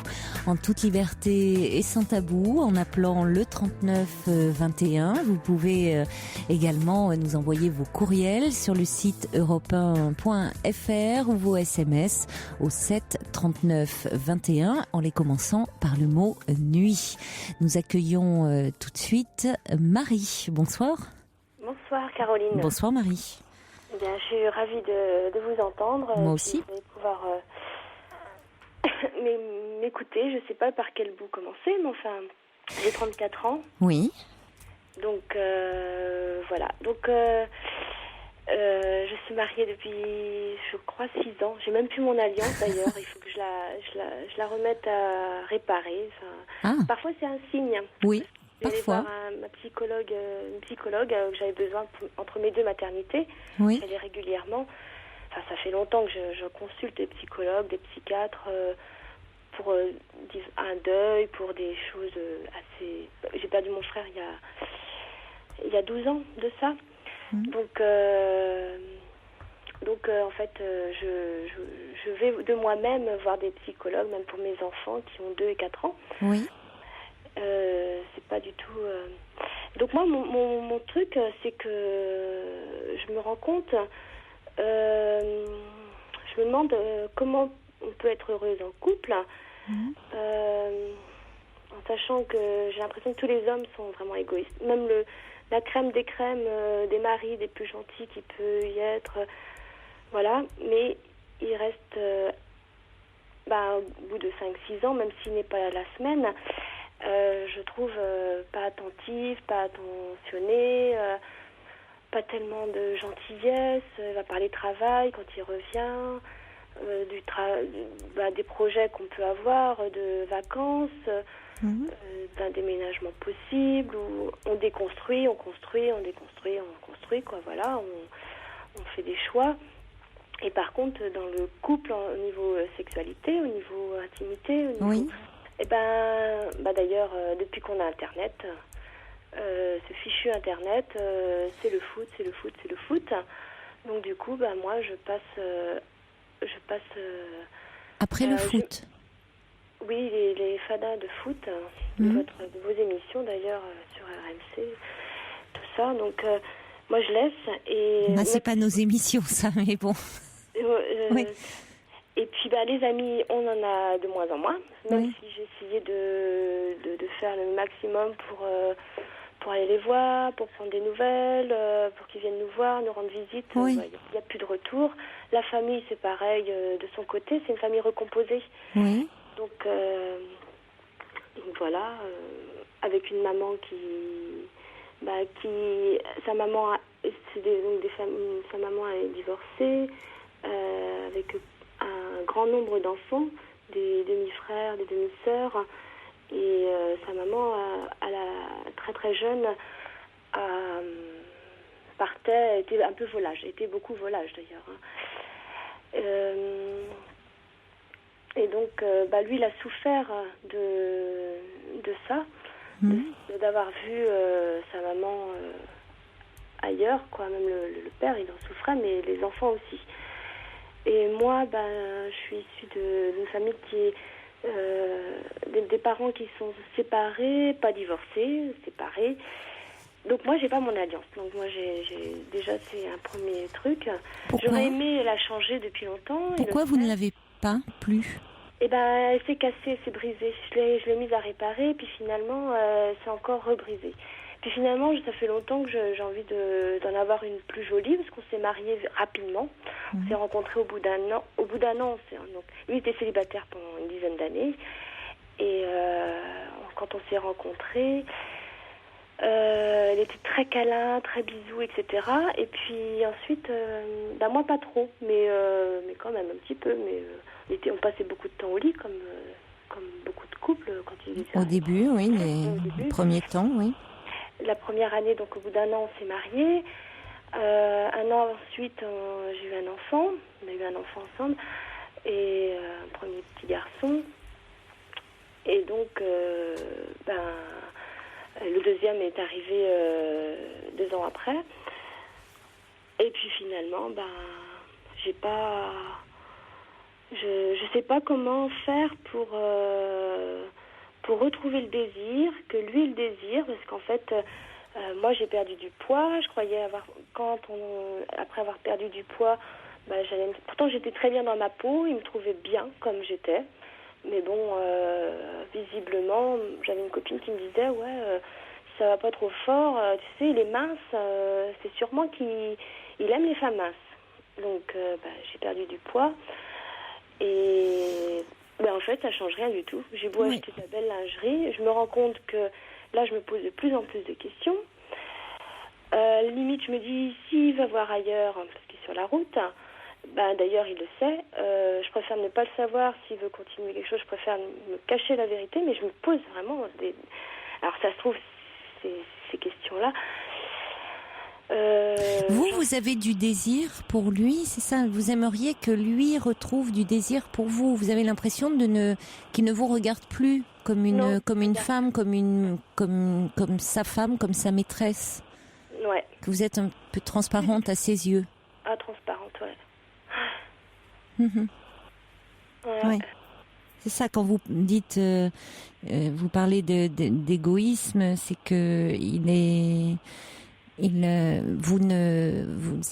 en toute liberté et sans tabou en appelant le 39 21. Vous pouvez également nous envoyer vos courriels sur le site europe1.fr ou vos SMS au 7 39 21 en les commençant par le mot nuit. Nous accueillons tout de suite Marie. Bonsoir.
Bonsoir Caroline.
Bonsoir Marie.
Eh bien, je suis ravie de vous entendre.
Moi aussi.
Vous allez pouvoir m'écouter. Je ne sais pas par quel bout commencer, mais enfin, j'ai 34 ans.
Oui.
Donc, voilà. Donc, je suis mariée depuis, je crois, 6 ans. J'ai même plus mon alliance d'ailleurs. Il faut que je la remette à réparer. Enfin, parfois, c'est un signe.
Oui.
Je vais aller
Parfois.
voir une psychologue que j'avais besoin entre mes deux maternités.
Oui.
J'allais régulièrement. Enfin, ça fait longtemps que je consulte des psychologues, des psychiatres pour un deuil, pour des choses assez... J'ai perdu mon frère il y a 12 ans de ça. Donc, en fait, je vais de moi-même voir des psychologues, même pour mes enfants qui ont 2 et 4 ans.
Oui.
C'est pas du tout... Donc moi, mon truc, c'est que je me rends compte... je me demande comment on peut être heureuse en couple, en sachant que j'ai l'impression que tous les hommes sont vraiment égoïstes. Même la crème des crèmes des maris, des plus gentils qui peut y être... voilà, mais il reste
au bout de 5-6 ans, même s'il n'est pas à la semaine, je trouve pas attentif, pas attentionné, pas tellement de gentillesse. Il va parler travail quand il revient, des projets qu'on peut avoir, de vacances, d'un déménagement possible, où on déconstruit, on construit, on déconstruit, on construit, quoi. Voilà, on fait des choix. Et par contre, dans le couple, au niveau sexualité, au niveau intimité, au niveau... d'ailleurs, depuis qu'on a Internet, ce fichu Internet, c'est le foot, c'est le foot, c'est le foot. Donc du coup, moi, je passe...
Après le foot.
Oui, les fadas de foot, de vos émissions d'ailleurs sur RMC, tout ça. Donc moi, je laisse. Et
c'est pas nos émissions, ça, mais bon. Oui.
Et puis les amis, on en a de moins en moins, même si j'ai essayé de faire le maximum pour aller les voir, pour prendre des nouvelles, pour qu'ils viennent nous voir, nous rendre visite. Il n'y a plus de retour. La famille, c'est pareil, de son côté, c'est une famille recomposée.
Oui.
Donc voilà, avec une maman sa maman sa maman est divorcée, avec un grand nombre d'enfants, des demi-frères, des demi-sœurs, et sa maman, très très jeune, partait, était un peu volage, était beaucoup volage d'ailleurs. Et donc, lui, il a souffert de ça, d'avoir vu sa maman ailleurs, quoi. Même le père, il en souffrait, mais les enfants aussi. Et moi, je suis issue d'une famille qui est des parents qui sont séparés, pas divorcés, séparés. Donc moi, j'ai pas mon alliance. Donc moi, déjà, c'est un premier truc.
Pourquoi ?
J'aurais aimé la changer depuis longtemps.
Pourquoi vous ne l'avez pas plus ?
Elle s'est cassée, s'est brisée. Je l'ai mise à réparer, puis finalement, c'est encore rebrisé. Puis finalement, ça fait longtemps que j'ai envie d'en avoir une plus jolie, parce qu'on s'est mariés rapidement. On s'est rencontrés au bout d'un an. Donc, lui était célibataire pendant une dizaine d'années. Et quand on s'est rencontrés, il était très câlin, très bisou, etc. Et puis ensuite, moi pas trop, mais quand même un petit peu. Mais on passait beaucoup de temps au lit, comme beaucoup de couples quand ils étaient
au début, oui, les premiers temps, oui.
La première année, donc au bout d'un an, on s'est mariés. Un an ensuite, j'ai eu un enfant. On a eu un enfant ensemble. Et un premier petit garçon. Et donc, le deuxième est arrivé 2 ans après. Et puis finalement, j'ai pas... Je sais pas comment faire pour retrouver le désir, que lui le désire, parce qu'en fait, moi j'ai perdu du poids. Je croyais après avoir perdu du poids, pourtant j'étais très bien dans ma peau, il me trouvait bien comme j'étais. Mais bon, visiblement, j'avais une copine qui me disait, ça va pas trop fort, tu sais, il est mince, c'est sûrement qu'il aime les femmes minces. Donc j'ai perdu du poids. Et en fait, ça change rien du tout. J'ai beau acheter de la belle lingerie, je me rends compte que là, je me pose de plus en plus de questions. Limite, je me dis, s'il va voir ailleurs, parce qu'il est sur la route, d'ailleurs, il le sait, je préfère ne pas le savoir. S'il veut continuer quelque chose, je préfère me cacher la vérité, mais je me pose vraiment des... Alors, ça se trouve, ces questions-là...
Vous avez du désir pour lui, c'est ça? Vous aimeriez que lui retrouve du désir pour vous? Vous avez l'impression qu'il ne vous regarde plus comme une femme, comme sa femme, comme sa maîtresse?
Ouais.
Que vous êtes un peu transparente à ses yeux?
Ah, transparente, ouais.
Ouais. C'est ça, quand vous dites, vous parlez d'égoïsme, c'est que vous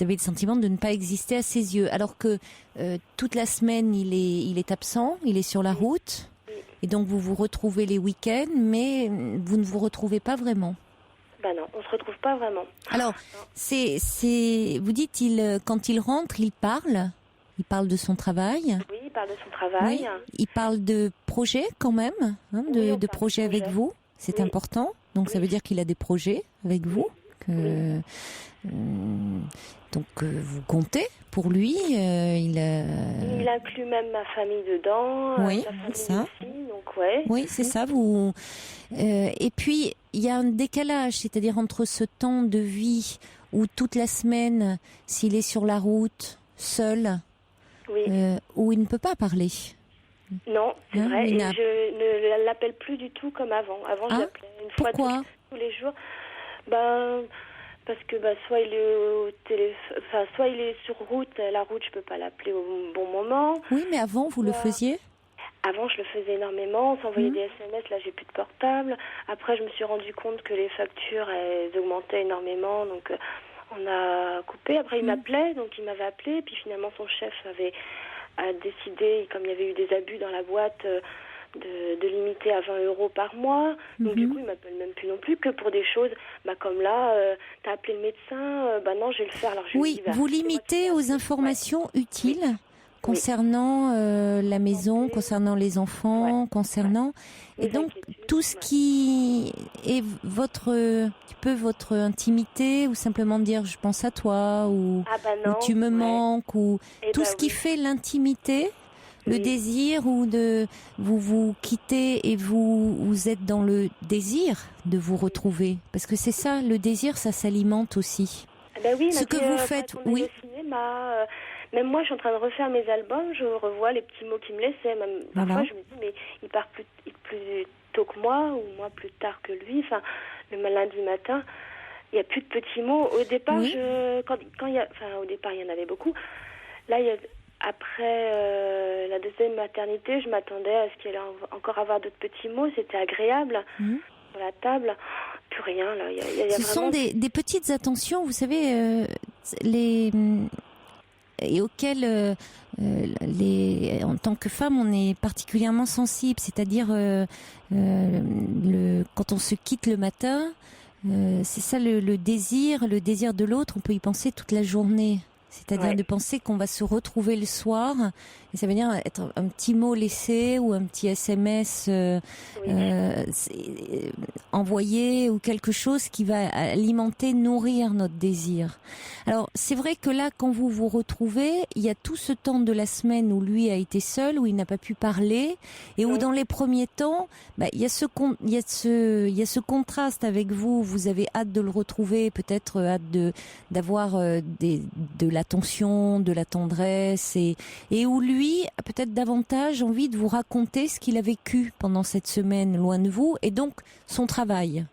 avez le sentiment de ne pas exister à ses yeux, alors que toute la semaine il est absent, il est sur la route, et donc vous vous retrouvez les week-ends, mais vous ne vous retrouvez pas vraiment.
Non, on se retrouve pas vraiment.
Alors, vous dites, quand il rentre, il parle de son travail.
Oui, il parle de son travail.
Oui, il parle de projets quand même, hein,
Oui, on
de
parle
projets
de
avec
projets.
vous. C'est
Oui.
important. Donc ça
Oui.
veut dire qu'il a des projets avec vous.
Oui.
Donc vous comptez pour lui. Il
inclut même ma famille dedans,
Oui,
sa famille
ça.
aussi, donc ouais.
Oui, c'est ça. Vous. Et puis il y a un décalage, c'est-à-dire entre ce temps de vie où toute la semaine, s'il est sur la route, seul,
Oui.
où il ne peut pas parler.
Non, c'est
Hein,
vrai.
il
Et
n'a-
je ne l'appelle plus du tout comme avant. Avant, je
Ah,
l'appelais une fois
pourquoi
tous les jours. Ben, parce que soit il est au téléphone, enfin, soit il est sur route. La route, je peux pas l'appeler au bon moment.
Oui, mais avant, vous le faisiez.
Avant, je le faisais énormément. On s'envoyait
Mhm.
des SMS. Là, j'ai plus de portable. Après, je me suis rendu compte que les factures, elles augmentaient énormément. Donc, on a coupé. Après, il m'appelait. Donc, il m'avait appelé. Puis, finalement, son chef a décidé, comme il y avait eu des abus dans la boîte, de limiter à 20 € par mois. Donc, du coup, il m'appelle même plus non plus que pour des choses comme là, t'as appelé le médecin. Non, je vais le faire. Alors, je lui
Oui,
dis, bah,
vous
c'est moi qui
limitez
vais
aux
appeler.
informations utiles
Oui.
concernant la maison,
Santé.
concernant les enfants, concernant
Les
et donc
inquiétudes,
tout ce qui est un petit peu votre intimité ou simplement dire je pense à toi ou,
Ah bah non.
ou tu me
ouais.
manques ou
Eh
tout
bah
ce qui
oui.
fait l'intimité, le
Oui.
désir ou de vous quittez et vous êtes dans le désir de vous retrouver parce que c'est ça le désir, ça s'alimente aussi.
Ah bah oui,
Ce que vous faites,
quand on est
oui.
au cinéma, même moi, je suis en train de refaire mes albums, je revois les petits mots qu'il me laissait. Même,
Voilà.
parfois, je me dis, mais il part plus tôt que moi, ou moi plus tard que lui. Enfin, le lundi matin, il n'y a plus de petits mots. Au départ,
Oui.
au départ, il y en avait beaucoup. Là, après la deuxième maternité, je m'attendais à ce qu'il allait encore avoir d'autres petits mots. C'était agréable. Sur la table, plus rien là. Il y a
Ce
vraiment...
sont des petites attentions, vous savez, et auxquelles en tant que femme, on est particulièrement sensible. C'est-à-dire quand on se quitte le matin, c'est ça le désir de l'autre. On peut y penser toute la journée. C'est-à-dire de penser qu'on va se retrouver le soir. Et ça veut dire être un petit mot laissé ou un petit SMS envoyé ou quelque chose qui va alimenter, nourrir notre désir. Alors, c'est vrai que là, quand vous vous retrouvez, il y a tout ce temps de la semaine où lui a été seul, où il n'a pas pu parler et où dans les premiers temps, il y a ce contraste avec vous. Vous avez hâte de le retrouver, peut-être hâte d'avoir de l'attention, de la tendresse et où lui a peut-être davantage envie de vous raconter ce qu'il a vécu pendant cette semaine loin de vous et donc son travail.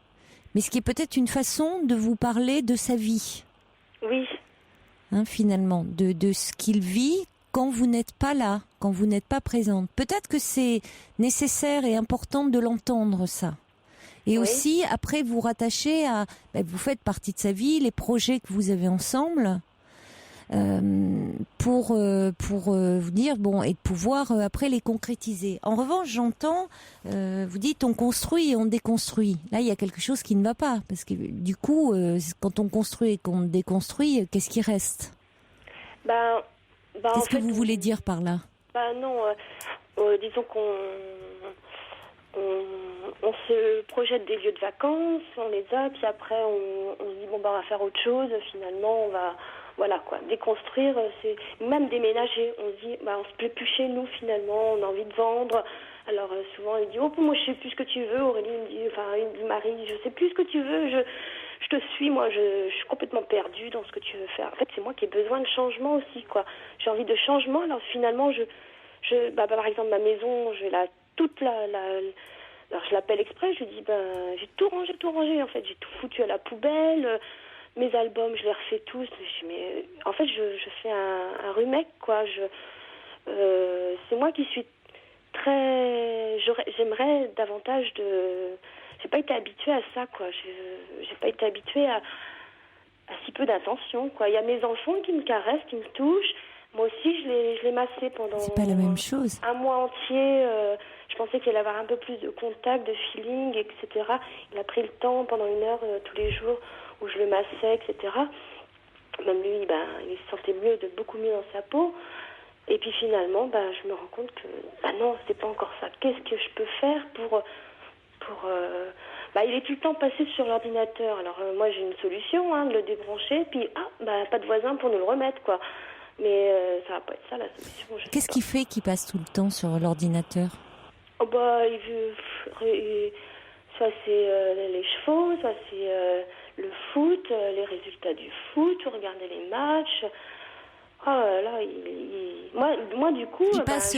Mais ce qui est peut-être une façon de vous parler de sa vie.
Oui.
Finalement, de ce qu'il vit quand vous n'êtes pas là, quand vous n'êtes pas présente. Peut-être que c'est nécessaire et important de l'entendre, ça. Et aussi, après, vous rattachez à... vous faites partie de sa vie, les projets que vous avez ensemble... pour vous dire et de pouvoir après les concrétiser. En revanche, j'entends vous dites on construit et on déconstruit. Là, il y a quelque chose qui ne va pas parce que du coup, quand on construit et qu'on déconstruit, qu'est-ce qui reste? Qu'est-ce que vous voulez dire par là?
Non, disons qu'on se projette des lieux de vacances, on les a, puis après on se dit on va faire autre chose. Finalement, on va déconstruire, c'est même déménager. On se dit, on se plaît plus chez nous finalement, on a envie de vendre. Alors souvent il dit, moi je sais plus ce que tu veux. Aurélie me dit, il me marie, je sais plus ce que tu veux. Je te suis, moi je suis complètement perdue dans ce que tu veux faire. En fait, c'est moi qui ai besoin de changement aussi, quoi. J'ai envie de changement. Alors finalement, par exemple ma maison, alors je l'appelle exprès, je lui dis, j'ai tout rangé. En fait, j'ai tout foutu à la poubelle. Mes albums, je les refais tous. Mais en fait, je fais un remake, quoi. C'est moi qui suis j'aimerais davantage j'ai pas été habituée à ça, quoi. J'ai pas été habituée à si peu d'attention, quoi. Il y a mes enfants qui me caressent, qui me touchent. Moi aussi, je l'ai massé pendant...
C'est pas la même chose.
Un mois entier. Je pensais qu'il allait avoir un peu plus de contact, de feeling, etc. Il a pris le temps pendant 1 heure tous les jours où je le massais, etc. Même lui, il se sentait beaucoup mieux dans sa peau. Et puis finalement, je me rends compte que non, c'est pas encore ça. Qu'est-ce que je peux faire pour il est tout le temps passé sur l'ordinateur. Alors moi j'ai une solution, de le débrancher, puis pas de voisin pour nous le remettre, quoi. Mais ça va pas être ça la solution.
Qu'est-ce qui fait qu'il passe tout le temps sur l'ordinateur?
Il veut soit c'est les chevaux, soit c'est le foot, les résultats du foot, regarder les matchs. Moi du coup...
Il passe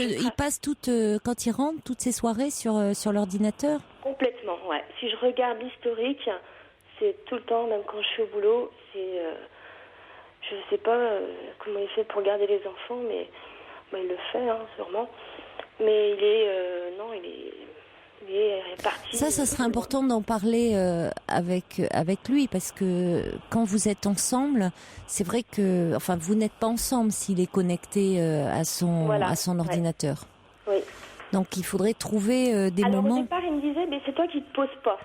quand il rentre, toutes ses soirées sur l'ordinateur?
Complètement, ouais. Si je regarde l'historique, c'est tout le temps, même quand je suis au boulot, c'est... je sais pas comment il fait pour garder les enfants, mais il le fait, sûrement. Mais il est parti.
Ça serait important d'en parler avec lui, parce que quand vous êtes ensemble, c'est vrai que, vous n'êtes pas ensemble s'il est connecté à son ordinateur.
Oui.
Donc il faudrait trouver des moments.
Alors au départ, il me disait, mais c'est toi qui te poses pas.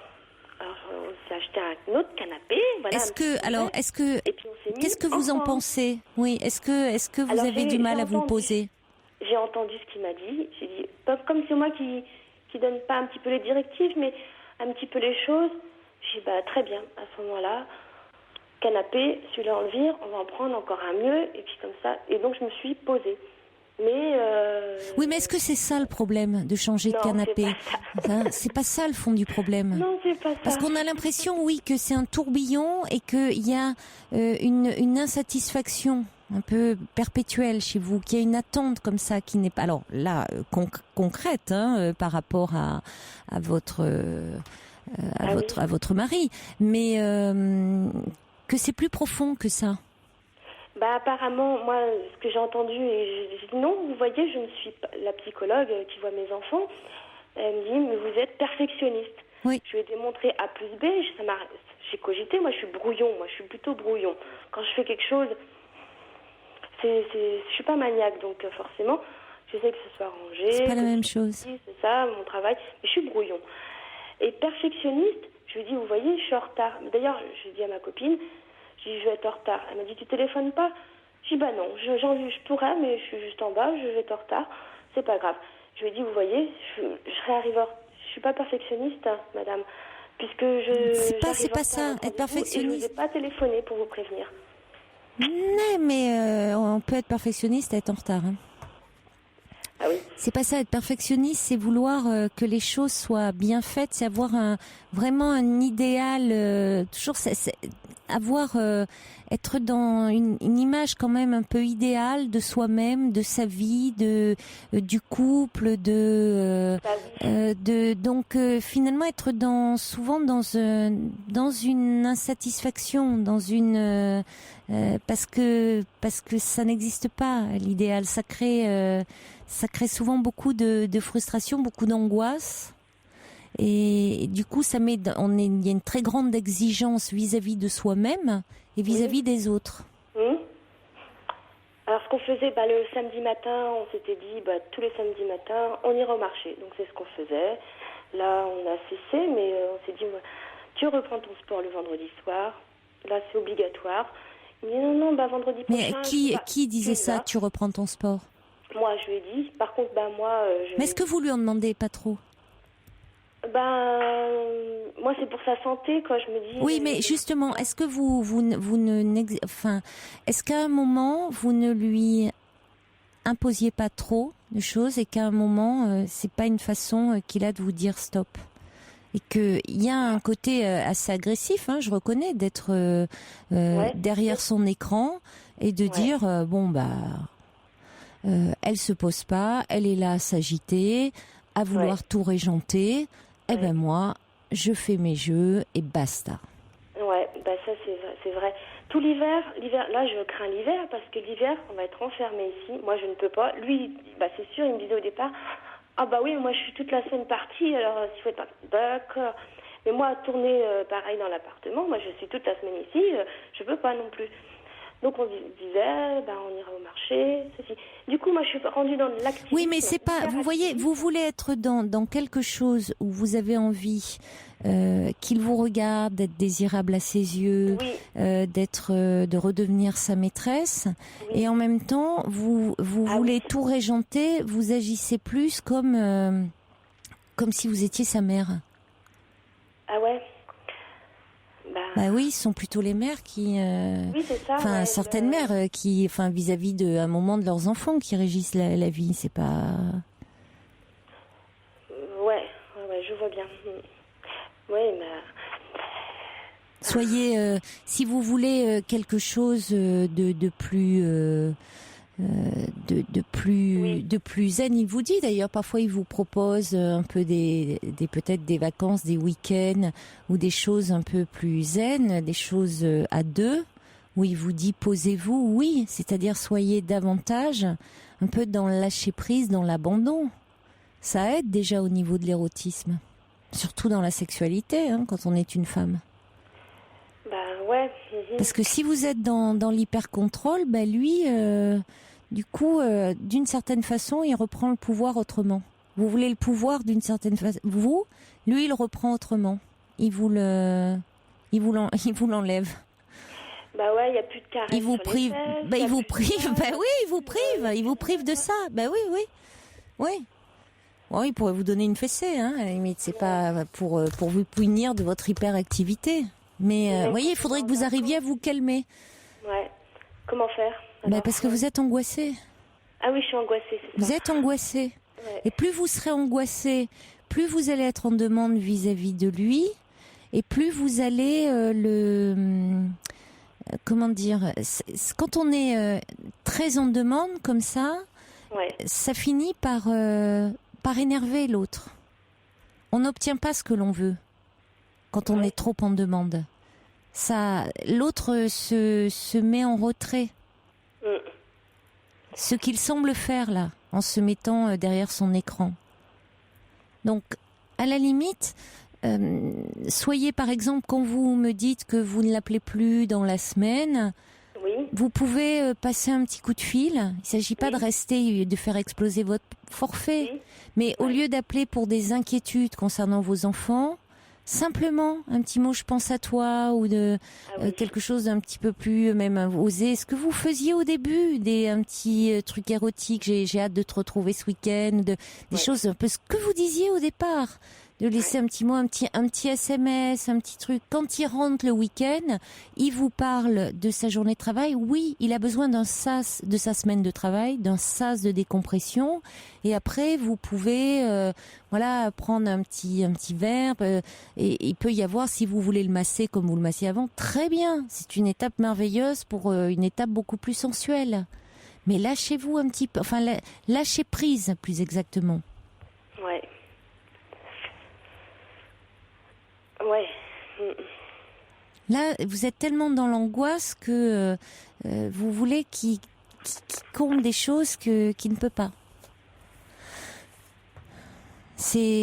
Alors on s'est acheté un autre canapé. Voilà,
qu'est-ce que vous en pensez? Oui. Est-ce que vous avez du mal à vous poser?
J'ai entendu ce qu'il m'a dit. J'ai dit, comme c'est moi qui donne pas un petit peu les directives, mais un petit peu les choses. J'ai dit, très bien, à ce moment-là, canapé, celui-là on le vire, on va en prendre encore un mieux, et puis comme ça. Et donc je me suis posée. Mais
oui, mais est-ce que c'est ça le problème, de changer de canapé? C'est pas ça le fond du problème.
Non, c'est pas ça.
Parce qu'on a l'impression, oui, que c'est un tourbillon et qu'il y a une insatisfaction un peu perpétuelle chez vous, qu'il y a une attente comme ça qui n'est pas, alors là, concrète, par rapport à votre mari, mais que c'est plus profond que ça.
Apparemment, moi, ce que j'ai entendu, et je dis non, vous voyez, je ne suis pas la psychologue qui voit mes enfants. Elle me dit, mais vous êtes perfectionniste.
Oui.
Je lui ai démontré A plus B, j'ai cogité, moi je suis brouillon, moi je suis plutôt brouillon. Quand je fais quelque chose, je suis pas maniaque, donc forcément, j'essaie que ce soit rangé.
C'est pas la même chose.
C'est ça, mon travail, mais je suis brouillon. Et perfectionniste, je lui dis, vous voyez, je suis en retard. D'ailleurs, je dis à ma copine, je vais être en retard. Elle m'a dit, tu téléphones pas? Je dis, non, je pourrais, mais je suis juste en bas, je vais être en retard, c'est pas grave. Je lui ai dit, vous voyez, je serai arriveur. Je suis pas perfectionniste, madame, puisque
c'est pas ça, être perfectionniste.
Et je vous ai pas téléphoné pour vous prévenir.
Non, mais on peut être perfectionniste et être en retard.
Ah oui.
C'est pas ça, être perfectionniste, c'est vouloir que les choses soient bien faites, c'est avoir vraiment un idéal, toujours être dans une image quand même un peu idéale de soi-même, de sa vie, du couple, donc finalement être souvent dans une insatisfaction, parce que ça n'existe pas, l'idéal. Ça crée souvent beaucoup de frustration, beaucoup d'angoisse. Et du coup, il y a une très grande exigence vis-à-vis de soi-même et vis-à-vis des autres.
Alors, ce qu'on faisait, le samedi matin, on s'était dit, tous les samedis matins, on ira au marché. Donc, c'est ce qu'on faisait. Là, on a cessé, mais on s'est dit, tu reprends ton sport le vendredi soir. Là, c'est obligatoire. Il me dit, non, vendredi prochain...
Mais qui disait ça, tu reprends ton sport?
Moi, je lui ai dit. Par contre, moi...
Mais est-ce que vous lui en demandez pas trop?
Moi, c'est pour sa santé, quoi. Je me dis.
Oui, mais justement, est-ce que est-ce qu'à un moment vous ne lui imposiez pas trop de choses et qu'à un moment c'est pas une façon qu'il a de vous dire stop, et qu'il y a un côté assez agressif, je reconnais, d'être derrière son écran et de dire elle se pose pas, elle est là à s'agiter, à vouloir tout régenter. Moi, je fais mes jeux et basta. Ouais,
ça c'est vrai. Tout l'hiver, là je crains l'hiver parce que l'hiver, on va être enfermé ici. Moi je ne peux pas. Lui, c'est sûr, il me disait au départ, oui, moi je suis toute la semaine partie, alors s'il faut être parti, d'accord. Mais moi, tourner pareil dans l'appartement, moi je suis toute la semaine ici, je peux pas non plus. Donc on disait, on ira au marché, ceci. Du coup, moi, je suis rendue dans l'activité.
Oui, mais c'est pas. Vous voyez, vous voulez être dans quelque chose où vous avez envie qu'il vous regarde, d'être désirable à ses yeux,
Oui.
de redevenir sa maîtresse,
Oui.
et en même temps, vous voulez tout régenter. Vous agissez plus comme si vous étiez sa mère.
Ah ouais.
Bah oui, ce sont plutôt les mères qui,
oui, c'est ça.
enfin
Ouais,
certaines mères qui, enfin vis-à-vis de un moment de leurs enfants qui régissent la vie, c'est pas.
Ouais, je vois bien. Ouais,
Soyez, si vous voulez quelque chose de plus. De plus zen, il vous dit d'ailleurs, parfois il vous propose un peu peut-être des vacances, des week-ends ou des choses un peu plus zen, des choses à deux, où il vous dit posez-vous, oui, c'est-à-dire soyez davantage un peu dans le lâcher prise, dans l'abandon. Ça aide déjà au niveau de l'érotisme, surtout dans la sexualité, quand on est une femme.
Ouais.
Parce que si vous êtes dans l'hyper-contrôle, lui, du coup, d'une certaine façon, il reprend le pouvoir autrement. Vous voulez le pouvoir d'une certaine façon. Lui, il reprend autrement. Il vous l'enlève.
Ouais, il n'y a plus de caresses.
Il vous prive. Il vous prive. Oui, il vous prive. Il vous prive de ça. Oui. Oui, il pourrait vous donner une fessée, à la limite. C'est pas pour vous punir de votre hyperactivité. Mais, voyez, il faudrait que vous arriviez à vous calmer.
Ouais. Comment faire
parce que vous êtes angoissée.
Ah oui, je suis angoissée, c'est ça.
Vous êtes angoissée.
Ouais.
Et plus vous serez angoissée, plus vous allez être en demande vis-à-vis de lui, et plus vous allez comment dire, quand on est très en demande comme ça, ça finit par énerver l'autre. On n'obtient pas ce que l'on veut quand on est trop en demande. L'autre se met en retrait. Ce qu'il semble faire là, en se mettant derrière son écran. Donc, à la limite, soyez par exemple, quand vous me dites que vous ne l'appelez plus dans la semaine, vous pouvez passer un petit coup de fil. Il ne s'agit pas de rester, de faire exploser votre forfait, mais au lieu d'appeler pour des inquiétudes concernant vos enfants, simplement un petit mot je pense à toi ou quelque chose d'un petit peu plus même osé, ce que vous faisiez au début, un petit truc érotique, j'ai hâte de te retrouver ce week-end, des choses un peu ce que vous disiez au départ, de laisser un petit mot, un petit SMS, un petit truc. Quand il rentre le week-end, il vous parle de sa journée de travail. Oui, il a besoin d'un sas de sa semaine de travail, d'un sas de décompression. Et après, vous pouvez, prendre un petit verre. Et il peut y avoir, si vous voulez le masser comme vous le massiez avant, très bien. C'est une étape merveilleuse pour une étape beaucoup plus sensuelle. Mais lâchez-vous un petit peu, lâchez prise, plus exactement.
Ouais. Ouais.
Là, vous êtes tellement dans l'angoisse que vous voulez qu'il comble des choses qu'il ne peut pas.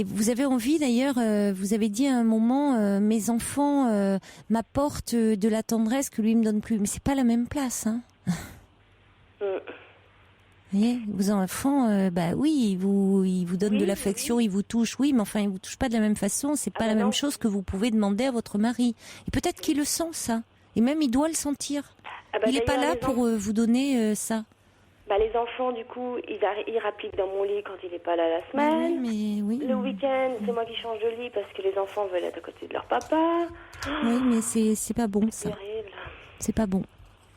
Vous avez envie d'ailleurs, vous avez dit à un moment, mes enfants m'apportent de la tendresse que lui me donne plus. Mais c'est pas la même place, Vous voyez, vos enfants, oui, ils vous donnent de l'affection, ils vous touchent, oui, mais enfin, ils vous touchent pas de la même façon. C'est pas la même chose que vous pouvez demander à votre mari. Et peut-être qu'il le sent, ça. Et même, il doit le sentir. Il n'est pas là pour vous donner ça.
Les enfants, du coup, ils rappliquent dans mon lit quand il n'est pas là la semaine. Le week-end, c'est moi qui change de lit parce que les enfants veulent être à côté de leur papa.
Oui, mais c'est pas bon, ça.
Terrible.
C'est pas bon.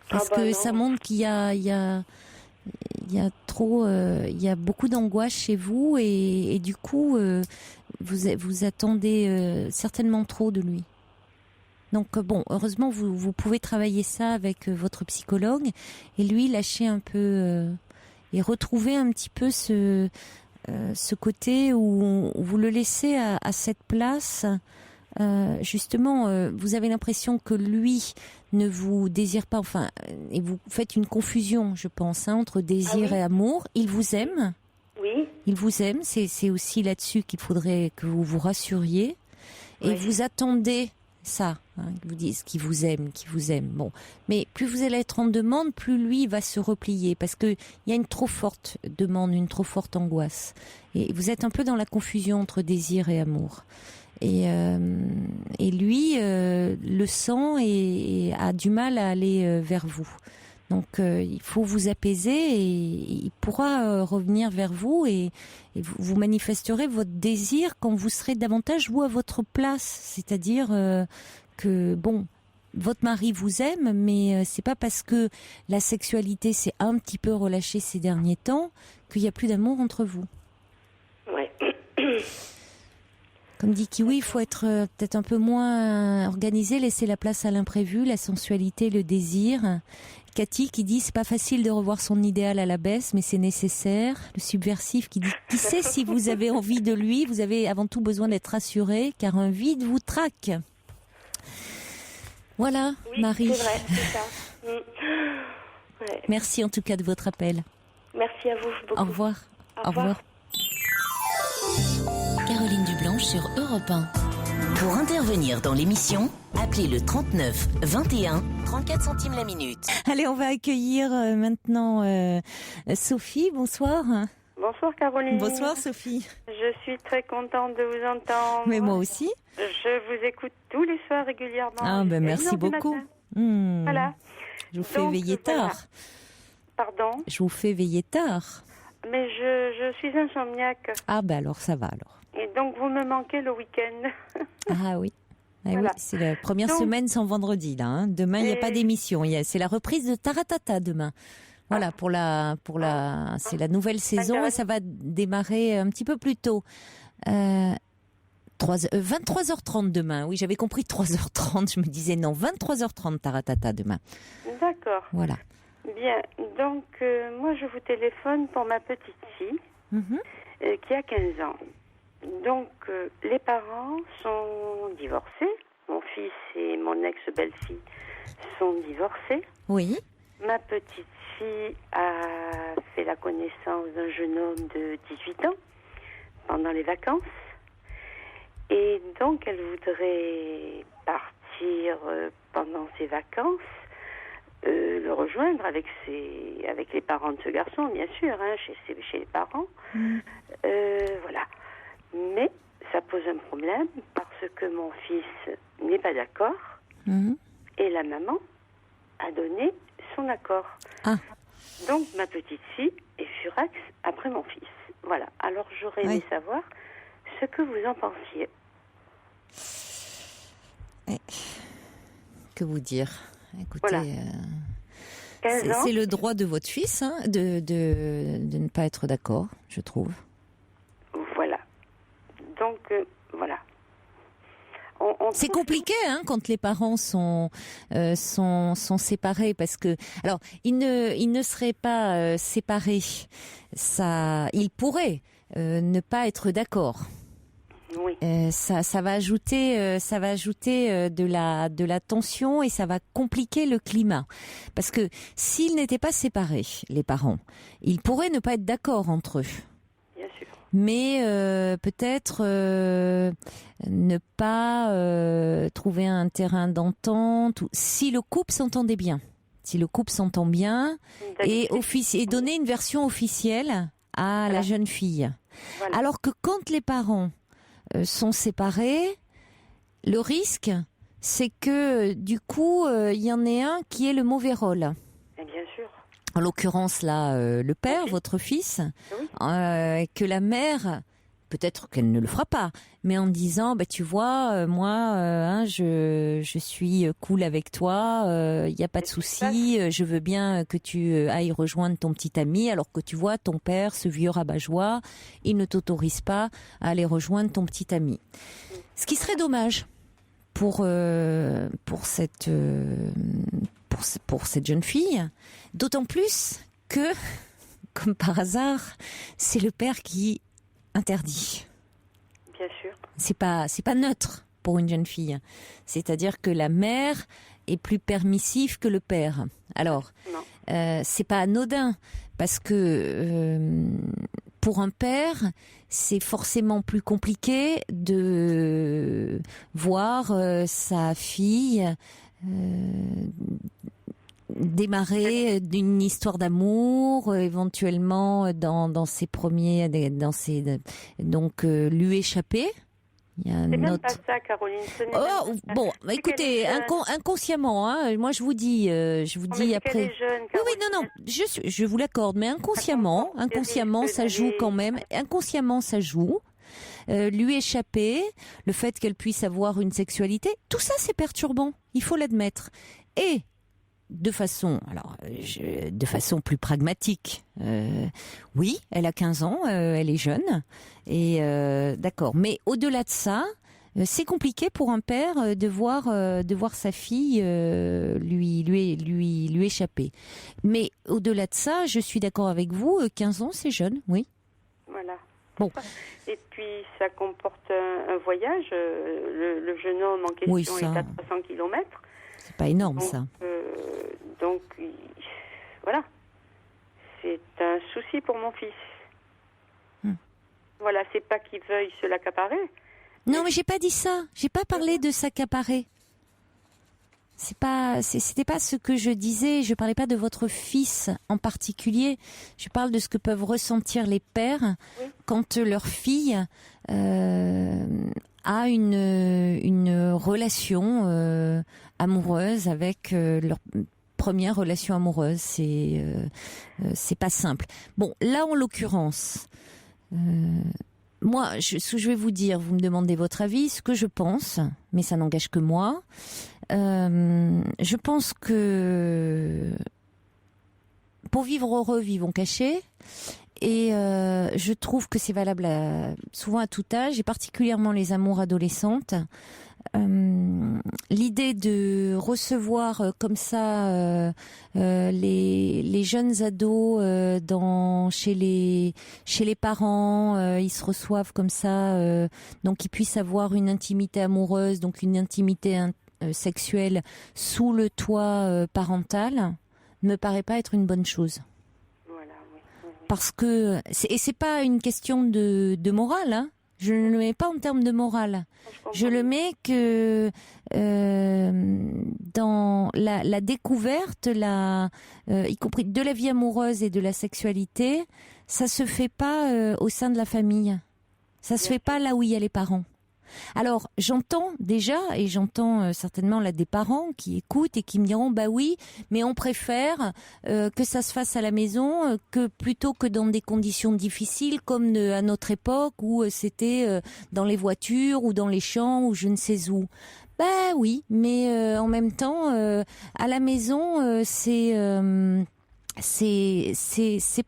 Parce que ça montre qu'il y a beaucoup d'angoisse chez vous et du coup, vous attendez certainement trop de lui. Donc heureusement, vous pouvez travailler ça avec votre psychologue et lui lâcher un peu et retrouver un petit peu ce côté où vous le laissez à cette place. Justement, vous avez l'impression que lui ne vous désire pas, et vous faites une confusion, je pense, entre désir et amour. Il vous aime.
Oui.
Il vous aime. C'est aussi là-dessus qu'il faudrait que vous vous rassuriez. Et vous attendez ça, qui vous disent qui vous aime. Bon, mais plus vous allez être en demande, plus lui va se replier parce que il y a une trop forte demande, une trop forte angoisse. Et vous êtes un peu dans la confusion entre désir et amour. Et lui le sent et a du mal à aller vers vous. Donc il faut vous apaiser et il pourra revenir vers vous et vous manifesterez votre désir quand vous serez davantage vous à votre place. C'est-à-dire que bon, votre mari vous aime, mais c'est pas parce que la sexualité s'est un petit peu relâchée ces derniers temps qu'il y a plus d'amour entre vous.
Ouais.
Comme dit Kiwi, il faut être peut-être un peu moins organisé, laisser la place à l'imprévu, la sensualité, le désir. Cathy qui dit c'est pas facile de revoir son idéal à la baisse, mais c'est nécessaire. Le subversif qui dit qui sait si vous avez envie de lui, vous avez avant tout besoin d'être rassuré, car un vide vous traque. Voilà,
Oui,
Marie.
c'est vrai, c'est ça. Ouais.
Merci en tout cas de votre appel.
Merci à vous beaucoup.
Au revoir.
Au revoir.
Caroline Dublanche sur Europe 1. Pour intervenir dans l'émission, appelez le 39 21 34 centimes la minute.
Allez, on va accueillir maintenant Sophie. Bonsoir.
Bonsoir Caroline.
Bonsoir Sophie.
Je suis très contente de vous entendre.
Mais moi aussi.
Je vous écoute tous les soirs régulièrement.
Ah ben
jusqu'à 1
merci
heure du
beaucoup.
matin. Voilà.
Je vous fais
Donc,
veiller
voilà.
tard.
Pardon.
Je vous fais veiller tard.
Mais je suis insomniaque.
Ah ben alors ça va alors.
Et donc vous me manquez le week-end.
Ah oui. Ah
Voilà.
oui, c'est la première
Donc-
semaine sans vendredi là. Hein. Demain il n'y a
Et-
pas d'émission. C'est la reprise de Taratata demain. Voilà c'est la nouvelle saison et ça va démarrer un petit peu plus tôt. 23h30 demain. Oui, j'avais compris 3h30. Je me disais non, 23h30 Taratata demain.
D'accord.
Voilà.
Bien. Donc moi je vous téléphone pour ma petite fille
Mhm.
qui a 15 ans. Donc les parents sont divorcés. Mon fils et mon ex-belle-fille sont divorcés.
Oui.
Ma petite fille a fait la connaissance d'un jeune homme de 18 ans pendant les vacances. Et donc, elle voudrait partir pendant ses vacances, le rejoindre avec les parents de ce garçon, bien sûr, hein, chez les parents. Voilà. Mais ça pose un problème parce que mon fils n'est pas d'accord
Mhm.
et la maman a donné son accord.
Ah.
Donc ma petite fille est furax après mon fils. Voilà. Alors j'aurais aimé
Oui.
savoir ce que vous en pensiez.
Que vous dire? Écoutez,
Voilà. 15 ans.
c'est le droit de votre fils hein, de ne pas être d'accord, je trouve.
Voilà. Donc voilà.
C'est compliqué hein, quand les parents sont séparés parce que alors ils ne seraient pas séparés. Ça, ils pourraient ne pas être d'accord.
Oui.
Ça va ajouter de la tension et ça va compliquer le climat. Parce que s'ils n'étaient pas séparés, les parents, ils pourraient ne pas être d'accord entre eux.
Bien sûr.
Mais peut-être ne pas trouver un terrain d'entente. Si le couple s'entendait bien. Si le couple s'entend bien et donner une version officielle à la jeune fille.
Voilà.
Alors que quand les parents sont séparés, le risque, c'est que du coup, il y en ait un qui ait le mauvais rôle.
Et bien sûr.
En l'occurrence, là, le père, votre fils,
Oui.
que la mère, peut-être qu'elle ne le fera pas, mais en disant, bah, tu vois, moi, je suis cool avec toi, il n'y a pas de souci, je veux bien que tu ailles rejoindre ton petit ami, alors que tu vois, ton père, ce vieux rabat-joie, il ne t'autorise pas à aller rejoindre ton petit ami. Ce qui serait dommage pour cette jeune fille, d'autant plus que, comme par hasard, c'est le père qui interdit.
Bien sûr.
C'est pas neutre pour une jeune fille. C'est-à-dire que la mère est plus permissive que le père. Alors,
Non.
c'est pas anodin parce que pour un père, c'est forcément plus compliqué de voir sa fille démarrer d'une histoire d'amour, éventuellement dans ses premiers, donc lui échapper. Il y a
C'est même
notre...
pas ça, Caroline. Ce n'est
Oh,
même pas
bon,
ça.
écoutez,
C'est qu'elle est jeune.
inconsciemment, hein, moi je vous dis
Mais c'est
après.
qu'elle est jeune,
Oui,
Caroline.
non, je vous l'accorde, mais inconsciemment, ça joue quand même. Inconsciemment, ça joue. Lui échapper, le fait qu'elle puisse avoir une sexualité, tout ça c'est perturbant, il faut l'admettre. Et de façon plus pragmatique, oui, elle a 15 ans, elle est jeune, et d'accord. Mais au-delà de ça, c'est compliqué pour un père de voir sa fille lui échapper. Mais au-delà de ça, je suis d'accord avec vous, 15 ans c'est jeune, oui.
Voilà.
Bon.
Et puis, ça comporte un voyage. Le jeune homme en question
Oui,
est
ça.
à 300 km.
C'est pas énorme
Donc,
ça.
Voilà. C'est un souci pour mon fils. Voilà, c'est pas qu'il veuille se l'accaparer.
Non, mais j'ai pas dit ça. J'ai pas parlé de s'accaparer. C'était pas ce que je disais. Je parlais pas de votre fils en particulier. Je parle de ce que peuvent ressentir les pères quand leur fille a une relation amoureuse avec leur première relation amoureuse. C'est pas simple. Bon, là en l'occurrence. Moi, ce que je vais vous dire, vous me demandez votre avis, ce que je pense, mais ça n'engage que moi. Je pense que pour vivre heureux, vivons cachés. Et je trouve que c'est valable souvent à tout âge, et particulièrement les amours adolescentes. L'idée de recevoir comme ça les jeunes ados chez les parents, ils se reçoivent comme ça, donc ils puissent avoir une intimité amoureuse, donc une intimité sexuelle sous le toit parental, me paraît pas être une bonne chose.
Voilà, oui.
Parce que c'est pas une question de morale, hein. Je ne le mets pas en termes de morale. Je le mets que dans la découverte, y compris de la vie amoureuse et de la sexualité, ça se fait pas au sein de la famille. Ça se fait pas là où il y a les parents. Alors, j'entends déjà, et j'entends certainement là des parents qui écoutent et qui me diront, bah oui, mais on préfère que ça se fasse à la maison que plutôt que dans des conditions difficiles comme à notre époque où c'était dans les voitures ou dans les champs ou je ne sais où. Bah oui, mais en même temps, à la maison, c'est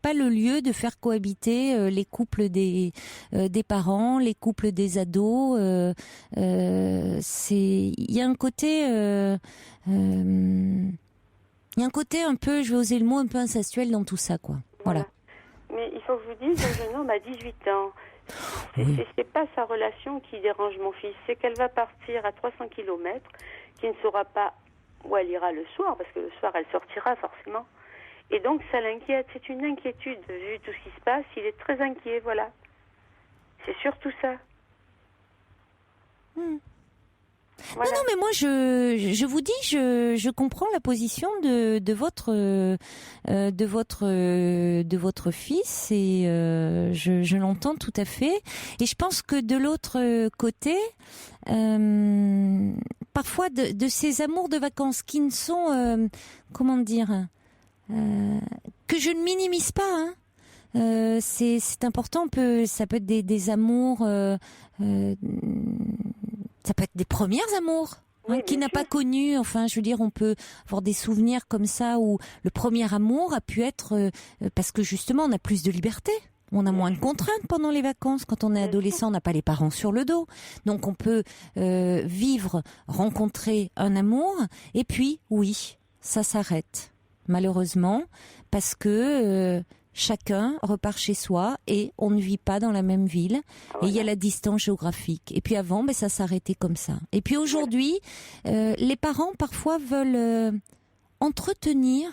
pas le lieu de faire cohabiter les couples des parents, les couples des ados. Il y a un côté un peu, je vais oser le mot, un peu incestuel dans tout ça, quoi. Voilà.
Mais il faut que je vous dise, le jeune homme a 18 ans. C'est pas sa relation qui dérange mon fils, c'est qu'elle va partir à 300 km, qui ne saura pas où elle ira le soir, parce que le soir elle sortira forcément. Et donc, ça l'inquiète. C'est une inquiétude. Vu tout ce qui se passe, il est très inquiet, voilà. C'est surtout ça. Voilà.
Non, mais moi, je vous dis, je comprends la position de votre fils et je l'entends tout à fait. Et je pense que de l'autre côté, parfois de ces amours de vacances qui ne sont, comment dire, que je ne minimise pas, hein. C'est important. Ça peut être des amours, ça peut être des premiers amours.
Oui,
qui n'a pas connu, enfin, je veux dire, on peut avoir des souvenirs comme ça où le premier amour a pu être parce que justement, on a plus de liberté. On a moins de contraintes pendant les vacances. Quand on est adolescent, on n'a pas les parents sur le dos. Donc, on peut rencontrer un amour. Et puis, oui, ça s'arrête. Malheureusement, parce que chacun repart chez soi et on ne vit pas dans la même ville. Et il y a la distance géographique. Et puis avant, ça s'arrêtait comme ça. Et puis aujourd'hui, les parents parfois veulent entretenir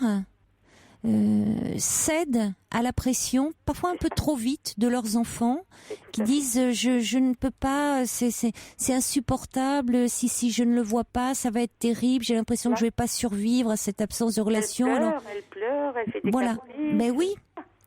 cèdent à la pression, parfois un peu trop vite, de leurs enfants, qui disent je ne peux pas, c'est insupportable, si je ne le vois pas, ça va être terrible, j'ai l'impression que je vais pas survivre à cette absence de relation.
Elle pleure, elle fait des
voilà.
caprices.
Mais oui.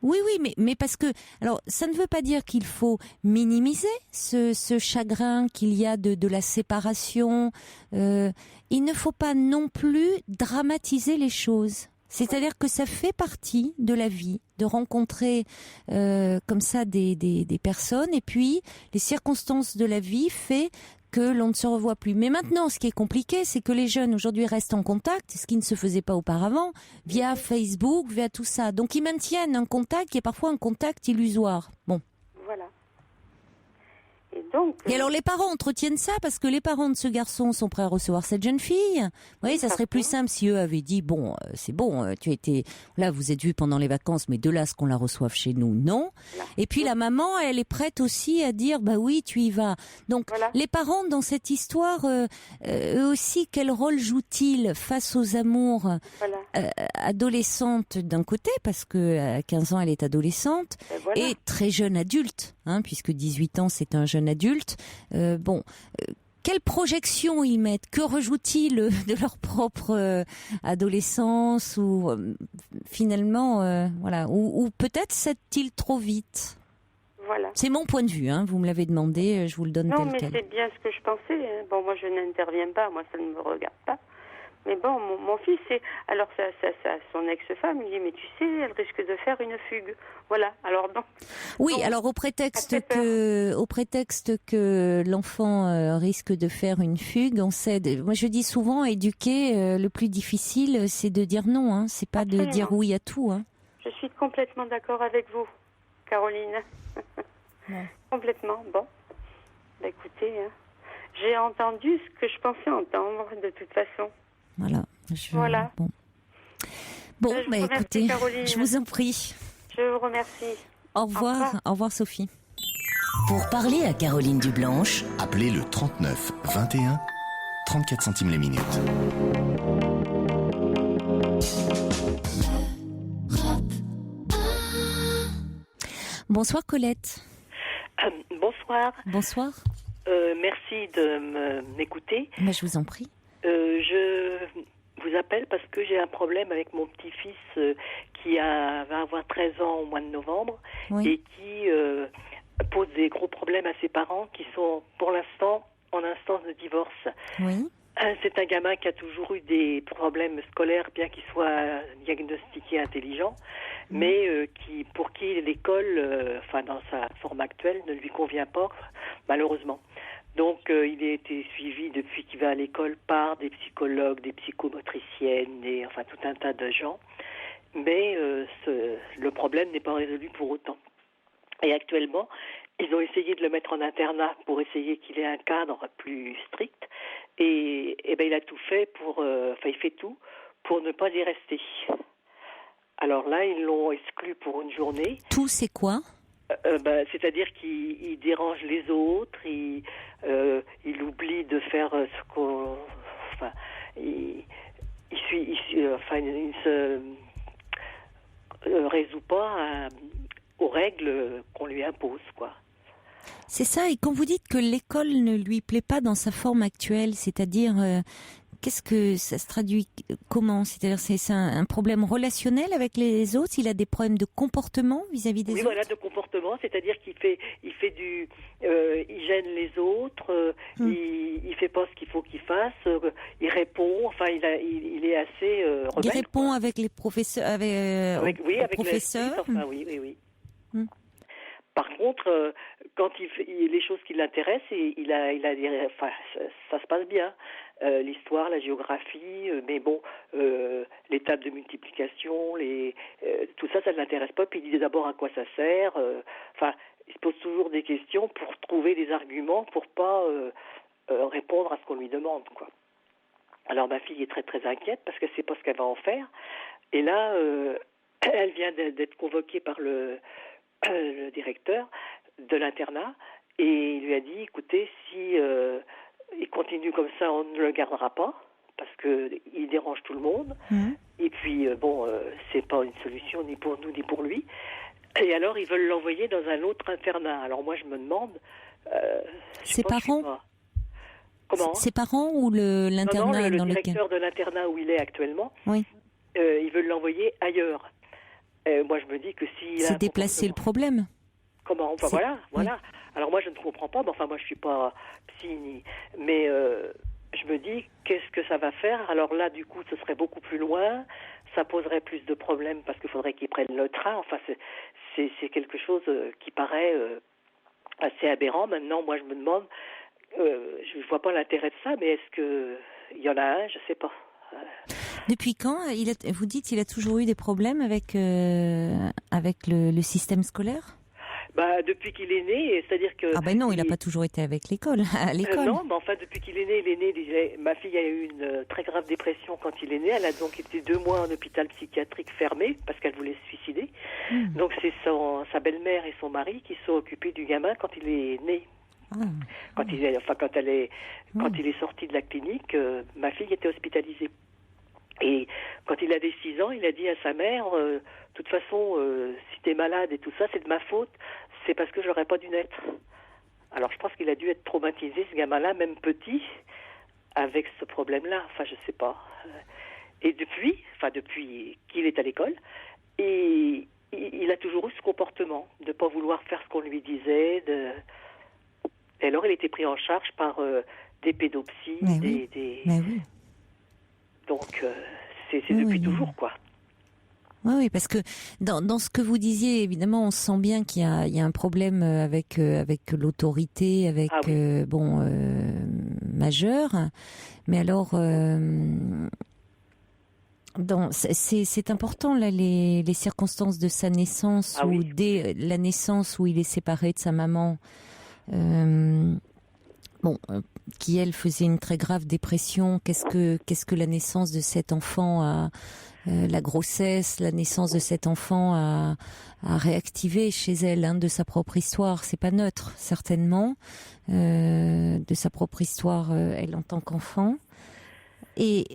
Oui, mais parce que, alors, ça ne veut pas dire qu'il faut minimiser ce chagrin qu'il y a de la séparation. Il ne faut pas non plus dramatiser les choses. C'est-à-dire que ça fait partie de la vie, de rencontrer comme ça des personnes, et puis les circonstances de la vie fait que l'on ne se revoit plus. Mais maintenant, ce qui est compliqué, c'est que les jeunes aujourd'hui restent en contact, ce qui ne se faisait pas auparavant, via Facebook, via tout ça. Donc ils maintiennent un contact qui est parfois un contact illusoire. Bon.
Voilà. Et
alors les parents entretiennent ça parce que les parents de ce garçon sont prêts à recevoir cette jeune fille. Vous voyez, ça serait plus simple si eux avaient dit bon, c'est bon, tu as été là, vous êtes vus pendant les vacances, mais de là à ce qu'on la reçoive chez nous, non. Et puis la maman, elle est prête aussi à dire bah oui, tu y vas. Donc les parents dans cette histoire, eux aussi, quel rôle jouent-ils face aux amours adolescentes d'un côté, parce que à 15 ans elle est adolescente, et très jeune adulte, hein, puisque 18 ans c'est un jeune adulte. Quelle projection ils mettent? Que rejouent-ils de leur propre adolescence, ou finalement, voilà, ou peut-être cèdent-ils trop vite?
Voilà.
C'est mon point de vue, hein, vous me l'avez demandé, je vous le donne tel quel.
Non, mais c'est bien ce que je pensais. Hein. Bon, moi je n'interviens pas, moi ça ne me regarde pas. Mais bon, mon fils, alors son ex-femme lui dit, mais tu sais, elle risque de faire une fugue. Voilà, alors non.
Oui, donc, alors au prétexte que l'enfant risque de faire une fugue, on cède. Moi je dis souvent, éduquer, le plus difficile, c'est de dire non, hein. C'est pas de dire oui à tout. Hein.
Je suis complètement d'accord avec vous, Caroline. Complètement, bon. Bah, écoutez, hein, j'ai entendu ce que je pensais entendre, de toute façon.
Voilà.
Voilà.
Bon, mais écoutez, Caroline. Je vous en prie.
Je vous remercie.
Au revoir Sophie.
Pour parler à Caroline Dublanche,
appelez le 39 21, 34 centimes les minutes.
Bonsoir Colette.
Bonsoir.
Bonsoir.
Merci de m'écouter.
Mais je vous en prie.
Je vous appelle parce que j'ai un problème avec mon petit-fils qui va avoir 13 ans au mois de novembre, et qui pose des gros problèmes à ses parents qui sont pour l'instant en instance de divorce.
Oui.
C'est un gamin qui a toujours eu des problèmes scolaires, bien qu'il soit diagnostiqué intelligent, mais pour qui l'école, dans sa forme actuelle, ne lui convient pas, malheureusement. Donc, il a été suivi depuis qu'il va à l'école par des psychologues, des psychomotriciennes, tout un tas de gens. Mais le problème n'est pas résolu pour autant. Et actuellement, ils ont essayé de le mettre en internat pour essayer qu'il ait un cadre plus strict. Et il a tout fait il fait tout pour ne pas y rester. Alors là, ils l'ont exclu pour une journée.
Tout, c'est quoi ?
C'est-à-dire qu'il dérange les autres, il oublie de faire ce qu'on... il se résout pas aux règles qu'on lui impose, quoi.
C'est ça, et quand vous dites que l'école ne lui plaît pas dans sa forme actuelle, c'est-à-dire... qu'est-ce que ça se traduit comment? C'est-à-dire c'est un problème relationnel avec les autres? Il a des problèmes de comportement vis-à-vis des autres?
Oui, voilà, de comportement, c'est-à-dire qu'il fait il gêne les autres, il fait pas ce qu'il faut qu'il fasse, il répond, il est assez rebelle.
Il répond avec les professeurs, avec les professeurs.
Oui. Par contre, quand il fait les choses qui l'intéressent, ça se passe bien. L'histoire, la géographie, mais bon, les tables de multiplication, tout ça ne l'intéresse pas. Puis il dit d'abord à quoi ça sert. Il se pose toujours des questions pour trouver des arguments pour pas répondre à ce qu'on lui demande, quoi. Alors ma fille est très très inquiète parce qu'elle ne sait pas ce qu'elle va en faire. Et là, elle vient d'être convoquée par le directeur de l'internat, et il lui a dit, écoutez, si il continue comme ça, on ne le gardera pas, parce qu'il dérange tout le monde, et puis puis c'est pas une solution ni pour nous ni pour lui. Et alors ils veulent l'envoyer dans un autre internat. Alors moi je me demande.
Ses parents.
Comment?
Ses parents ou l'internat
le
dans lequel?
directeur de l'internat où il est actuellement.
Oui.
Ils veulent l'envoyer ailleurs. Moi, je me dis que s'il
c'est déplacer le problème.
Comment? Enfin, voilà. Oui. Alors moi, je ne comprends pas. Mais enfin, moi, je suis pas psy, mais je me dis, qu'est-ce que ça va faire? Alors là, du coup, ce serait beaucoup plus loin. Ça poserait plus de problèmes parce qu'il faudrait qu'ils prennent le train. Enfin, c'est quelque chose qui paraît assez aberrant. Maintenant, moi, je me demande, je vois pas l'intérêt de ça, mais est-ce que il y en a un? Je sais pas.
Depuis quand vous dites qu'il a toujours eu des problèmes avec le système scolaire?
Depuis qu'il est né, c'est-à-dire que...
Ah non, il n'a pas toujours été avec l'école, à l'école.
Non, mais enfin, depuis qu'il est né, ma fille a eu une très grave dépression quand il est né. Elle a donc été 2 mois en hôpital psychiatrique fermé parce qu'elle voulait se suicider. Donc c'est sa belle-mère et son mari qui sont occupés du gamin quand il est né. Quand il est sorti de la clinique, ma fille était hospitalisée. Et quand il avait 6 ans, il a dit à sa mère, de toute façon, si t'es malade et tout ça, c'est de ma faute, c'est parce que j'aurais pas dû naître. Alors je pense qu'il a dû être traumatisé, ce gamin-là, même petit, avec ce problème-là. Enfin, je sais pas. Et depuis qu'il est à l'école, et il a toujours eu ce comportement de pas vouloir faire ce qu'on lui disait. Et alors, il était pris en charge par des pédopsies,
oui.
Donc, c'est depuis toujours, quoi.
Oui, parce que dans ce que vous disiez, évidemment, on sent bien qu'il y a un problème avec l'autorité, majeur. Mais alors, c'est important là les circonstances de sa naissance ou dès la naissance où il est séparé de sa maman. Qui elle faisait une très grave dépression. Qu'est-ce que la naissance de cet enfant a, la grossesse, la naissance de cet enfant a réactivé chez elle de sa propre histoire. C'est pas neutre, certainement, de sa propre histoire, elle en tant qu'enfant. Et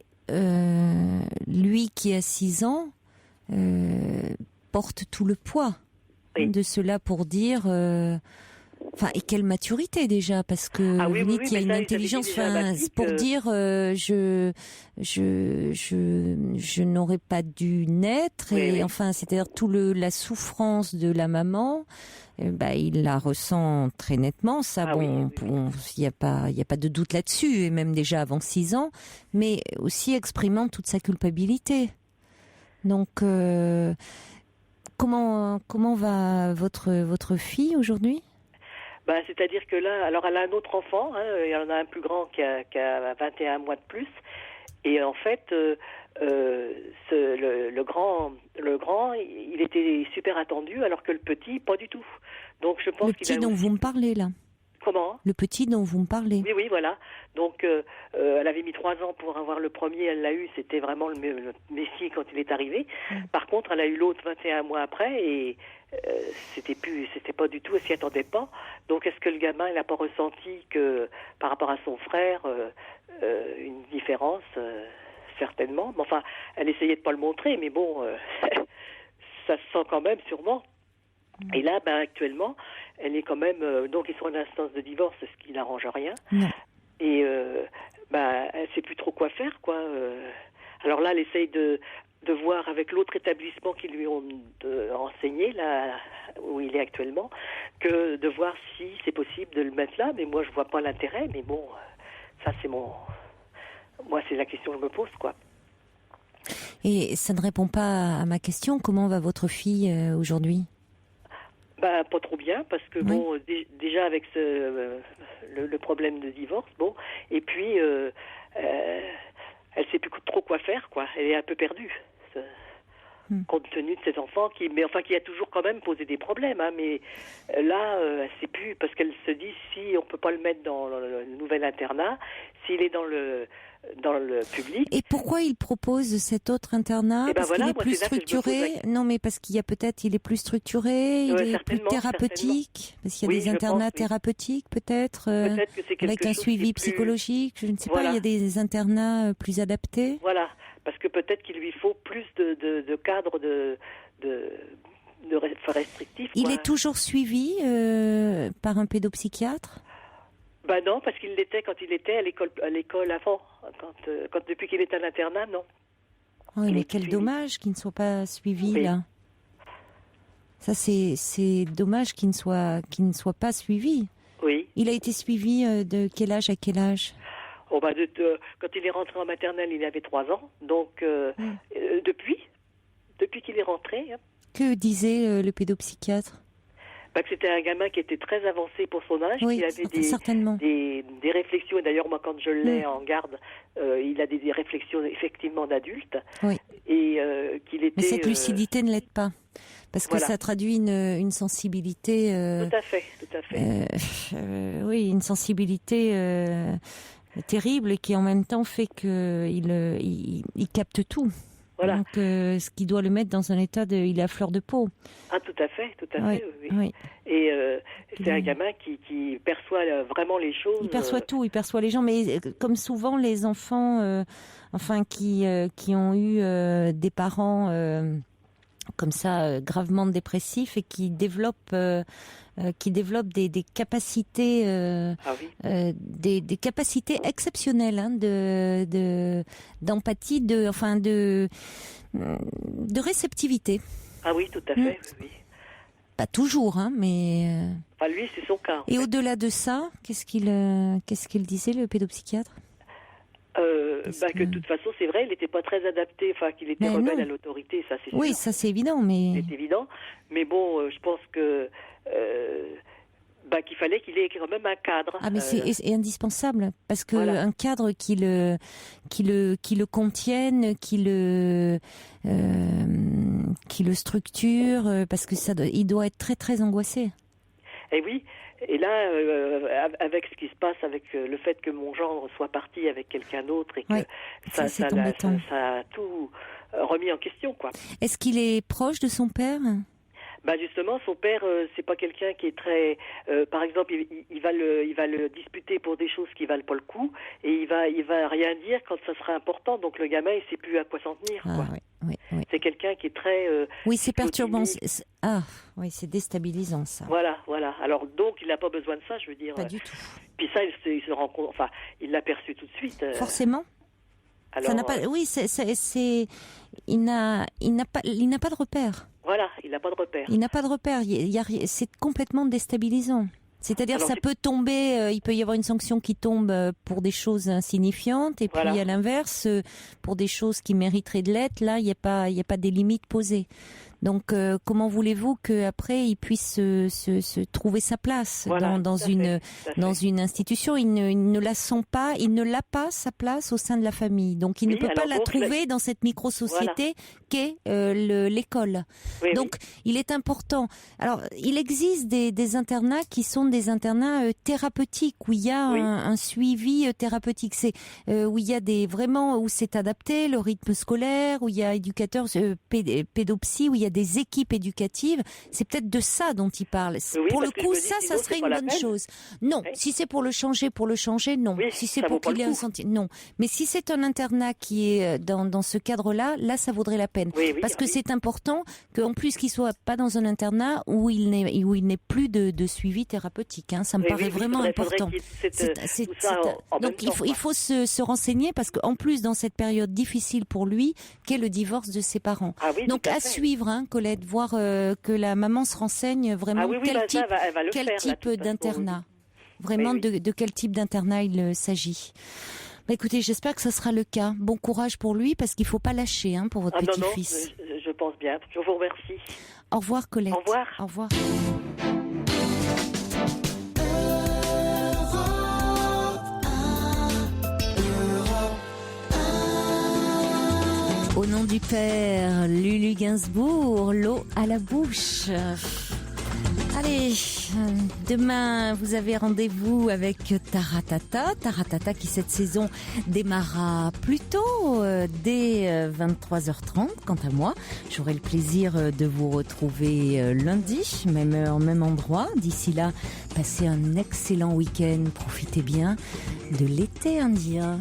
lui qui a 6 ans porte tout le poids de cela pour dire. Et quelle maturité déjà, parce que vous dites qu'il y a une intelligence, pour dire je n'aurais pas dû naître, c'est-à-dire la souffrance de la maman, il la ressent très nettement, ça, il y a pas de doute là-dessus, et même déjà avant 6 ans, mais aussi exprimant toute sa culpabilité. Donc comment va votre fille aujourd'hui?
C'est-à-dire que là, alors elle a un autre enfant, il y en a un plus grand qui a 21 mois de plus, et en fait, le grand, il était super attendu, alors que le petit, pas du tout. Donc je pense
le petit dont vous me parlez là.
Comment?
Le petit dont vous me parlez.
Oui, voilà. Donc elle avait mis 3 ans pour avoir le premier, elle l'a eu, c'était vraiment le messie quand il est arrivé. Par contre, elle a eu l'autre 21 mois après, et c'était pas du tout, elle s'y attendait pas. Donc est-ce que le gamin il n'a pas ressenti que par rapport à son frère une différence certainement. Mais enfin, elle essayait de pas le montrer, mais bon, ça se sent quand même sûrement. Et là, actuellement, elle est quand même donc ils sont en instance de divorce, ce qui n'arrange rien. Et elle sait plus trop quoi faire, quoi. Alors là, elle essaye de voir avec l'autre établissement qui lui ont enseigné, là où il est actuellement, que de voir si c'est possible de le mettre là. Mais moi, je vois pas l'intérêt. Mais bon, ça, moi, c'est la question que je me pose, quoi.
Et ça ne répond pas à ma question. Comment va votre fille aujourd'hui?
Pas trop bien, parce que déjà avec le problème de divorce, et puis elle sait plus trop quoi faire, quoi. Elle est un peu perdue, compte tenu de ses enfants qui a toujours quand même posé des problèmes, mais là, elle sait plus, parce qu'elle se dit, si on peut pas le mettre dans le nouvel internat, s'il est dans le public.
Et pourquoi il propose cet autre internat? Parce qu'il est plus structuré? Non, mais parce qu'il est plus structuré, il est plus thérapeutique, parce qu'il y a des internats thérapeutiques, peut-être
que c'est
avec un suivi psychologique, je ne sais pas, il y a des internats plus adaptés.
Voilà, parce que peut-être qu'il lui faut plus de cadres restrictifs.
Il est toujours suivi par un pédopsychiatre?
Non, parce qu'il l'était quand il était à l'école avant. Depuis qu'il est à l'internat, non.
Oui, mais quel dommage qu'il ne soit pas suivi, là. Ça, c'est dommage qu'il ne soit pas suivi. Oui. Il a été suivi de quel âge à quel âge?
Quand il est rentré en maternelle, il avait 3 ans. Donc, depuis qu'il est rentré. Hein.
Que disait le pédopsychiatre?
Que c'était un gamin qui était très avancé pour son âge,
oui,
qui avait des réflexions, et d'ailleurs moi quand je l'ai en garde, il a des réflexions effectivement d'adulte,
oui.
Et qu'il était...
Mais cette lucidité ne l'aide pas, parce que ça traduit une sensibilité...
Tout à fait.
Oui, une sensibilité terrible, et qui en même temps fait qu'il capte tout. Voilà. Donc, ce qui doit le mettre dans un état il est à fleur de peau.
Ah, tout à fait, oui. Et c'est un gamin qui perçoit vraiment les choses.
Il perçoit tout, il perçoit les gens, mais comme souvent les enfants, qui ont eu des parents comme ça gravement dépressifs et qui développent des capacités des capacités exceptionnelles d'empathie, de réceptivité.
Ah oui, tout à fait, oui.
Pas toujours, mais...
lui, c'est son cas.
Et au-delà de ça, qu'est-ce qu'il disait, le pédopsychiatre?
Que de toute façon, c'est vrai, il n'était pas très adapté, qu'il était rebelle à l'autorité, ça c'est sûr.
Oui, ça c'est évident, mais...
C'est évident, mais bon, je pense que... qu'il fallait qu'il ait quand même un cadre.
Ah, mais c'est indispensable, parce que un cadre qui le contienne, qui le structure, parce que il doit être très très angoissé.
Et oui. Et là, avec ce qui se passe, avec le fait que mon gendre soit parti avec quelqu'un d'autre, et que ça a tout remis en question, quoi.
Est-ce qu'il est proche de son père ?
Justement, son père, c'est pas quelqu'un qui est très... par exemple, il va le disputer pour des choses qui valent pas le coup, et il va rien dire quand ça sera important. Donc le gamin, il sait plus à quoi s'en tenir. Quoi.
Oui.
C'est quelqu'un qui est très...
oui, c'est perturbant. C'est déstabilisant, ça.
Voilà. Alors donc, il n'a pas besoin de ça, je veux dire.
Pas du tout.
Puis ça, il se rend compte... il l'a perçu tout de suite.
Forcément. Alors, ça n'a pas... Oui, il n'a pas de repère.
Voilà, il n'a pas de repère.
Il n'a pas de repère. C'est complètement déstabilisant. C'est-à-dire, ça peut tomber, il peut y avoir une sanction qui tombe pour des choses insignifiantes, et puis à l'inverse, pour des choses qui mériteraient de l'être, là, il n'y a pas des limites posées. Donc, comment voulez-vous qu'après, il puisse se trouver sa place dans une institution? Il ne la sent pas, il ne l'a pas sa place au sein de la famille. Donc, il ne peut pas la trouver dans cette micro-société qu'est l'école. Donc, il est important. Alors, il existe des internats qui sont des internats thérapeutiques, où il y a un suivi thérapeutique. C'est où il y a où c'est adapté, le rythme scolaire, où il y a éducateurs, pédopsie, où il y a des équipes éducatives. C'est peut-être de ça dont il parle. Pour le coup, ça serait une bonne chose. Non, si c'est pour le changer, non. Si c'est pour qu'il ait un sentiment, non. Mais si c'est un internat qui est dans ce cadre-là, là, ça vaudrait la peine. Parce que c'est important qu'en plus qu'il soit pas dans un internat où il n'ait plus de suivi thérapeutique. Ça me paraît vraiment important. Donc il faut se renseigner, parce qu'en plus, dans cette période difficile pour lui, qu'est le divorce de ses parents. Donc à suivre, Colette, voir que la maman se renseigne vraiment quel type d'internat. Vraiment, de quel type d'internat il s'agit. Écoutez, j'espère que ce sera le cas. Bon courage pour lui, parce qu'il ne faut pas lâcher pour votre petit-fils.
Non, je pense bien. Je vous remercie.
Au revoir, Colette.
Au revoir.
Au revoir. Au nom du Père, Lulu Gainsbourg, l'eau à la bouche. Allez, demain, vous avez rendez-vous avec Taratata. Taratata qui, cette saison, démarrera plus tôt, dès 23h30. Quant à moi, j'aurai le plaisir de vous retrouver lundi, même heure, même endroit. D'ici là, passez un excellent week-end. Profitez bien de l'été indien.